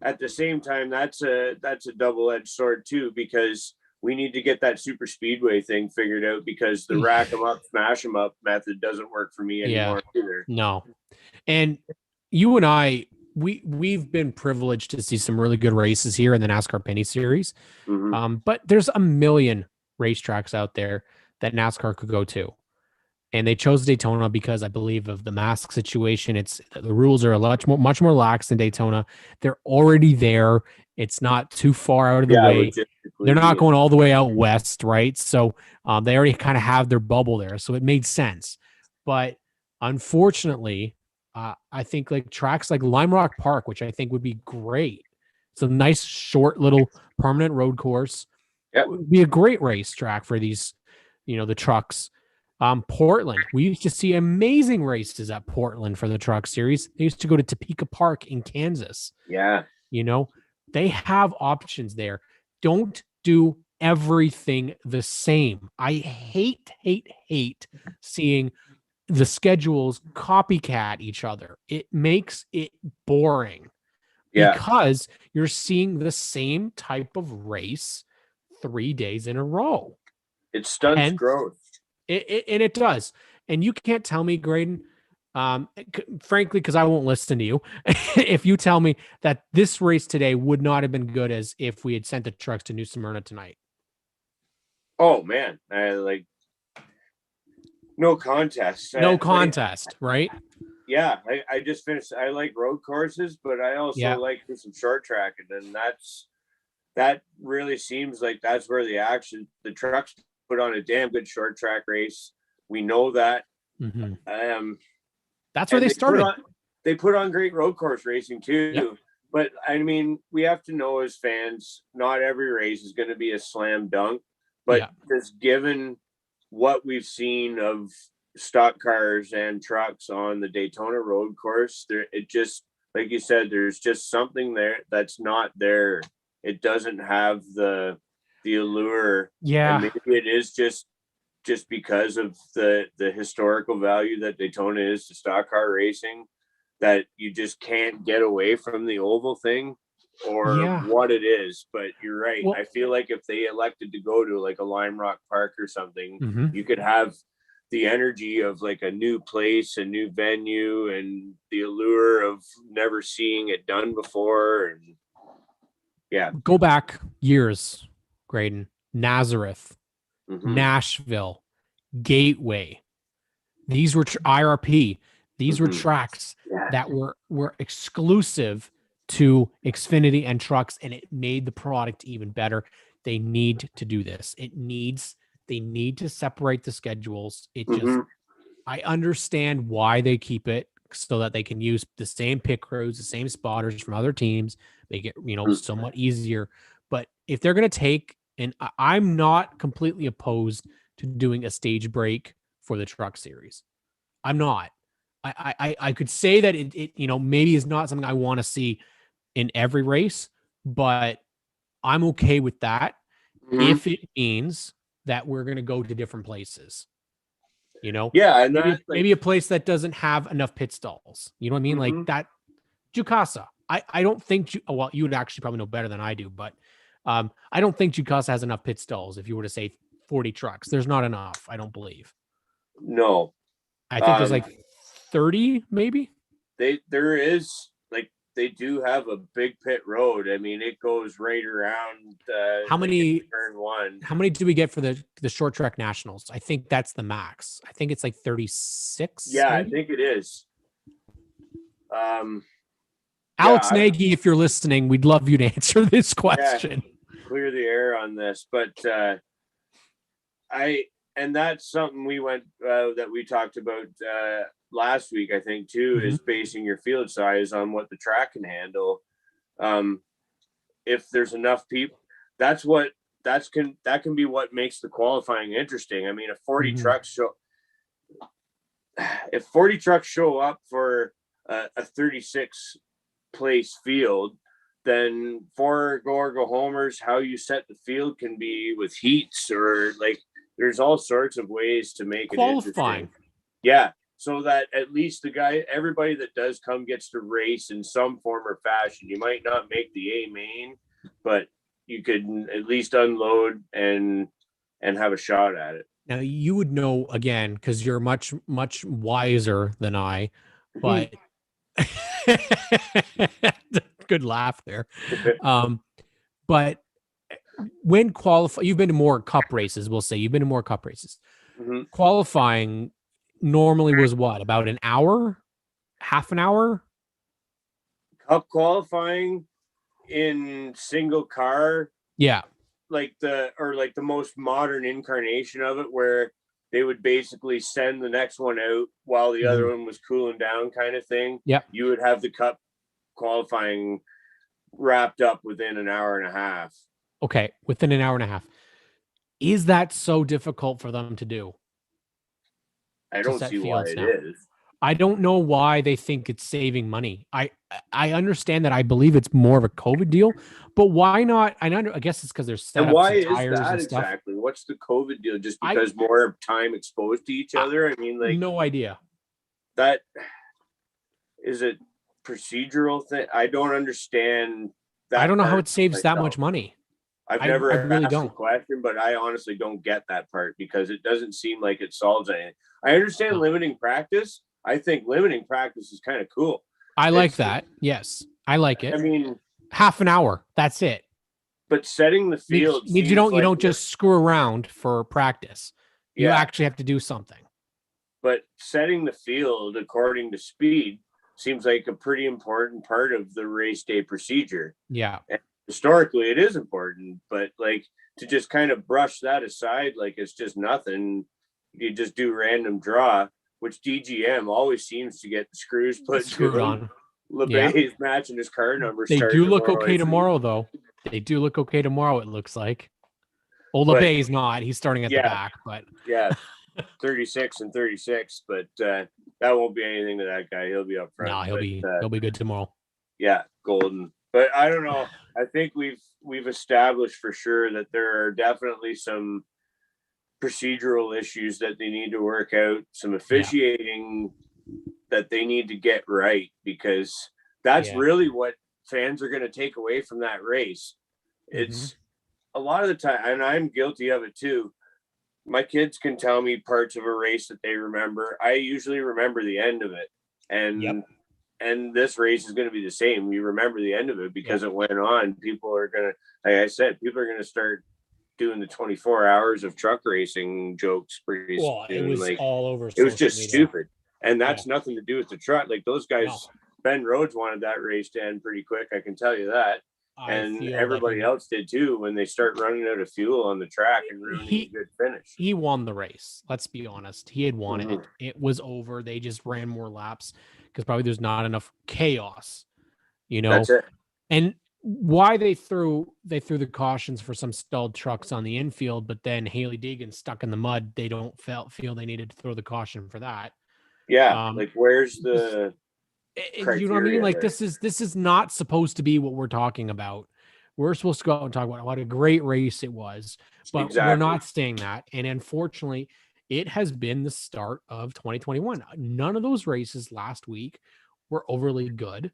at the same time, that's a double-edged sword too, because we need to get that super speedway thing figured out, because the rack them up, smash them up method doesn't work for me Yeah, anymore either. no. And you and I, we've been privileged to see some really good races here in the NASCAR Penny Series. Mm-hmm. But there's a million racetracks out there that NASCAR could go to. And they chose Daytona because I believe of the mask situation. It's the rules are a much more lax than Daytona. They're already there. It's not too far out of the Yeah, way. They're logistically, not going all the way out west, right? So they already kind of have their bubble there. So it made sense. But unfortunately, I think like tracks like Lime Rock Park, which I think would be great. It's a nice, short little permanent road course. yep. It would be a great racetrack for these, the trucks. Portland, we used to see amazing races at Portland for the truck series. They used to go to Topeka Park in Kansas. Yeah. They have options there. Don't do everything the same. I hate seeing the schedules copycat each other. It makes it boring Yeah. because you're seeing the same type of race 3 days in a row. It stunts And growth. it does. And you can't tell me, Graydon, frankly, because I won't listen to you, if you tell me that this race today would not have been good as if we had sent the trucks to New Smyrna tonight. Oh man, I like no contest. No contest, right? Yeah, I just finished. I like road courses, but I also Yeah. like some short tracking, and that really seems like that's where the trucks put on a damn good short track race. We know that. Mm-hmm. That's where they started. They put on great road course racing too. Yep. But I mean, we have to know as fans, not every race is going to be a slam dunk. But just given what we've seen of stock cars and trucks on the Daytona road course, it just, like you said, there's just something there that's not there. It doesn't have the allure. Yeah. And maybe it is just because of the historical value that Daytona is to stock car racing, that you just can't get away from the oval thing or what it is. But you're right. Well, I feel like if they elected to go to like a Lime Rock Park or something, you could have the energy of like a new place, a new venue, and the allure of never seeing it done before. And yeah. Go back years, Graydon. Nazareth, Nashville, Gateway. These were IRP. These were tracks that were exclusive to Xfinity and trucks, and it made the product even better. They need to do this. They need to separate the schedules. I understand why they keep it so that they can use the same pit crews, the same spotters from other teams, make it, somewhat easier. But if they're going to take, and I'm not completely opposed to doing a stage break for the truck series. I'm not. I could say that it maybe is not something I want to see in every race, but I'm okay with that if it means that we're going to go to different places. Yeah, and maybe a place that doesn't have enough pit stalls. You know what I mean? Like that, Jukasa. I don't think well, you would actually probably know better than I do, but I don't think Jukasa has enough pit stalls. If you were to say 40 trucks, there's not enough. I don't believe. No, I think there's like 30, maybe. There is, like, they do have a big pit road. I mean, it goes right around. How many turn one? How many do we get for the short track nationals? I think that's the max. I think it's like 36. Yeah, maybe? I think it is. Alex Nagy, if you're listening, we'd love you to answer this question. Clear the air on this, but and that's something we went that we talked about last week, I think too, is basing your field size on what the track can handle. if there's enough people, that can be what makes the qualifying interesting. I mean, if 40 trucks show up for a 36 place field, then 4 go homers, how you set the field can be with heats, or like there's all sorts of ways to make it interesting. Yeah. So that at least everybody that does come gets to race in some form or fashion. You might not make the A main, but you could at least unload and have a shot at it. Now you would know again, because you're much, much wiser than I, but good laugh there. But when you've been to more cup races, we'll say you've been to more cup races. Qualifying normally was what, about an hour, half an hour? Cup qualifying in single car, yeah, like the most modern incarnation of it, where they would basically send the next one out while the other one was cooling down, kind of thing. Yeah, you would have the cup qualifying wrapped up within an hour and a half. Okay, within an hour and a half. Is that so difficult for them to do? I don't see why it is. I don't know why they think it's saving money. I understand that. I believe it's more of a COVID deal, but why not? I guess it's because there's and why is that exactly? What's the COVID deal? Just because more time exposed to each other? I mean, like, no idea. That is a procedural thing. I don't understand that. I don't know how it saves that much money. I've never asked the question, but I honestly don't get that part, because it doesn't seem like it solves anything. I understand limiting practice. I think limiting practice is kind of cool. I like that. Yes, I like it. I mean, half an hour. That's it. But setting the field means you don't just screw around for practice. You actually have to do something. But setting the field according to speed seems like a pretty important part of the race day procedure. Yeah. And historically, it is important, but like to just kind of brush that aside like it's just nothing. You just do random draw, which DGM always seems to get the screws put on. LeBay's matching his car number. They do look okay tomorrow, though. They do look okay tomorrow, it looks like. Well, LeBay's not. He's starting at the back, but 36 and 36, but that won't be anything to that guy. He'll be up front. No, he'll be good tomorrow. Yeah, golden. But I don't know. I think we've established for sure that there are definitely some procedural issues that they need to work out, some officiating that they need to get right, because that's really what fans are going to take away from that race. It's a lot of the time, and I'm guilty of it too. My kids can tell me parts of a race that they remember. I usually remember the end of it. And this race is going to be the same. You remember the end of it because it went on. People are going to, like I said, people are going to start doing the 24 hours of truck racing jokes pretty soon. It was like, all over. It was just stupid. And that's nothing to do with the truck. Like those guys, Ben Rhodes wanted that race to end pretty quick. I can tell you that. And everybody else did too when they start running out of fuel on the track and ruining a good finish. He won the race. Let's be honest. He had won it. It was over. They just ran more laps because probably there's not enough chaos, That's it. And why they threw the cautions for some stalled trucks on the infield, but then Haley Deegan stuck in the mud. They don't feel they needed to throw the caution for that. Yeah. Like where's the you know what I mean? Like this is not supposed to be what we're talking about. We're supposed to go out and talk about what a great race it was, but we're not saying that. And unfortunately, it has been the start of 2021. None of those races last week were overly good.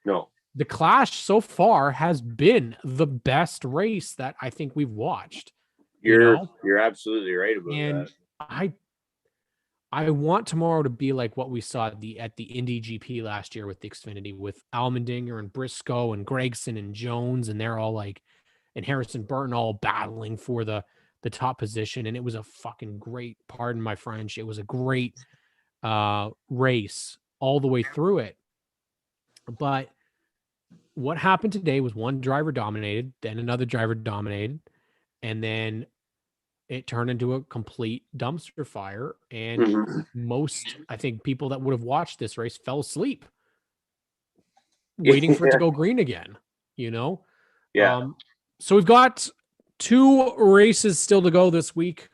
No. The Clash so far has been the best race that I think we've watched. You're absolutely right about that. I want tomorrow to be like what we saw at the Indy GP last year with the Xfinity, with Allmendinger and Briscoe and Gregson and Jones, and they're all like, and Harrison Burton all battling for the top position. And it was a fucking great, pardon my French, it was a great race all the way through it. But what happened today was one driver dominated, then another driver dominated, and then it turned into a complete dumpster fire. And most, I think, people that would have watched this race fell asleep waiting for it to go green again, Yeah. So we've got 2 races still to go this week.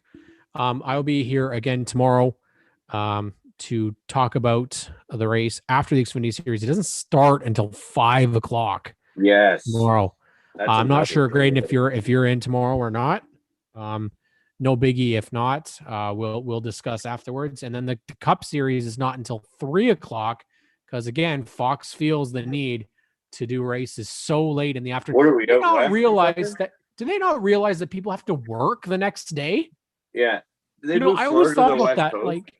I'll be here again tomorrow to talk about the race after the Xfinity Series. It doesn't start until 5:00 Yes. tomorrow. I'm not sure, Graydon, if you're in tomorrow or not. No biggie. If not, we'll discuss afterwards. And then the Cup Series is not until 3:00 because again, Fox feels the need to do races so late in the afternoon. What are we? Do they not realize that people have to work the next day? Yeah. I always thought about that. Like,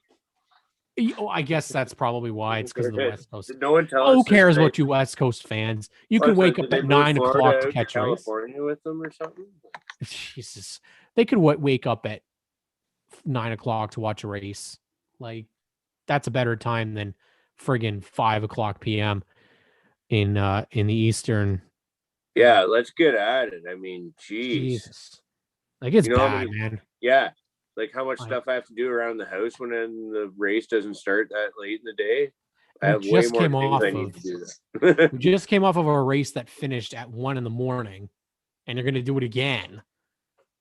I guess that's probably why. It's because of the West Coast. No one tells. Who cares about you West Coast fans? You can wake up at 9:00 to catch a race. California with them or something. Jesus, they could wake up at 9:00 to watch a race. Like, that's a better time than friggin' 5:00 p.m. in the Eastern. Yeah, let's get at it. I mean, Jesus. Like, it's bad, man. Yeah. Like how much stuff I have to do around the house when the race doesn't start that late in the day. I have way more things I need to do. We just came off of a race that finished at 1 a.m, and you're going to do it again.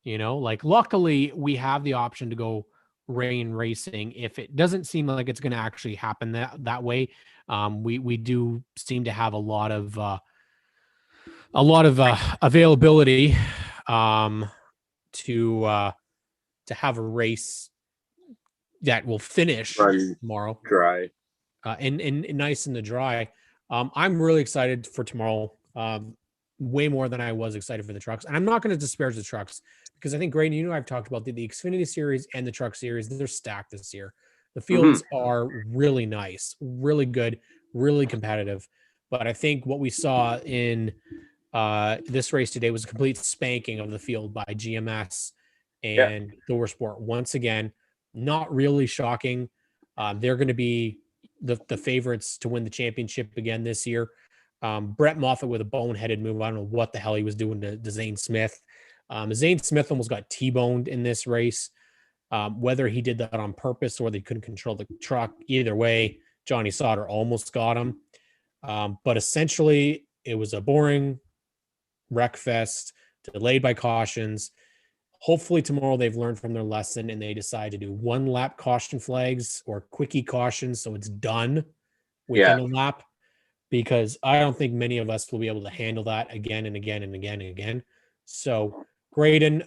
Like, luckily we have the option to go rain racing if it doesn't seem like it's going to actually happen that way. We do seem to have a lot of availability to have a race that will finish tomorrow dry and nice in the dry. I'm really excited for tomorrow, way more than I was excited for the trucks. And I'm not going to disparage the trucks because I think, Graydon, I've talked about the Xfinity Series and the Truck Series. They're stacked this year. The fields are really nice, really good, really competitive. But I think what we saw in this race today was a complete spanking of the field by GMS and Thor Sport. Once again, not really shocking. They're going to be the favorites to win the championship again this year. Brett Moffitt with a boneheaded move. I don't know what the hell he was doing to Zane Smith. Zane Smith almost got T-boned in this race. Whether he did that on purpose or they couldn't control the truck, either way, Johnny Sauter almost got him. But essentially, it was a boring wreck fest, delayed by cautions. Hopefully tomorrow they've learned from their lesson and they decide to do 1 lap caution flags or quickie cautions so it's done within a lap, because I don't think many of us will be able to handle that again and again and again and again. So, Graydon,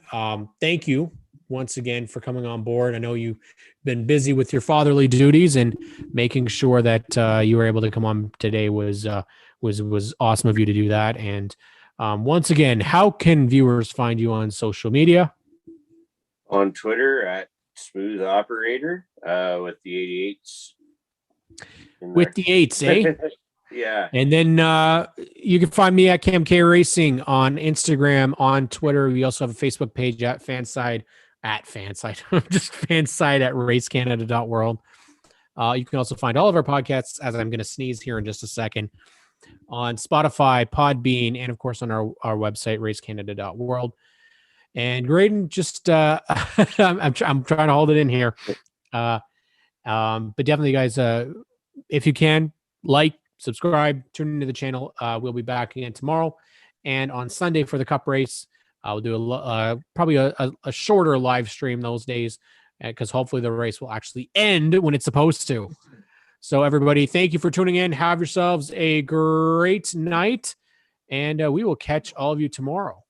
thank you once again for coming on board. I know you've been busy with your fatherly duties, and making sure that you were able to come on today was awesome of you to do that. And once again, how can viewers find you on social media? On Twitter at Smooth Operator with the 88s. With the 8s, eh? Yeah. And then you can find me at Cam K Racing on Instagram, on Twitter. We also have a Facebook page at Fanside, just Fanside at racecanada.world. You can also find all of our podcasts, as I'm going to sneeze here in just a second, on Spotify, Podbean, and of course on our website, racecanada.world. And Graydon, just I'm trying to hold it in here. But definitely, guys, if you can, like, subscribe, tune into the channel. We'll be back again tomorrow and on Sunday for the Cup race. I'll do probably a shorter live stream those days, because hopefully the race will actually end when it's supposed to. So everybody, thank you for tuning in. Have yourselves a great night, and we will catch all of you tomorrow.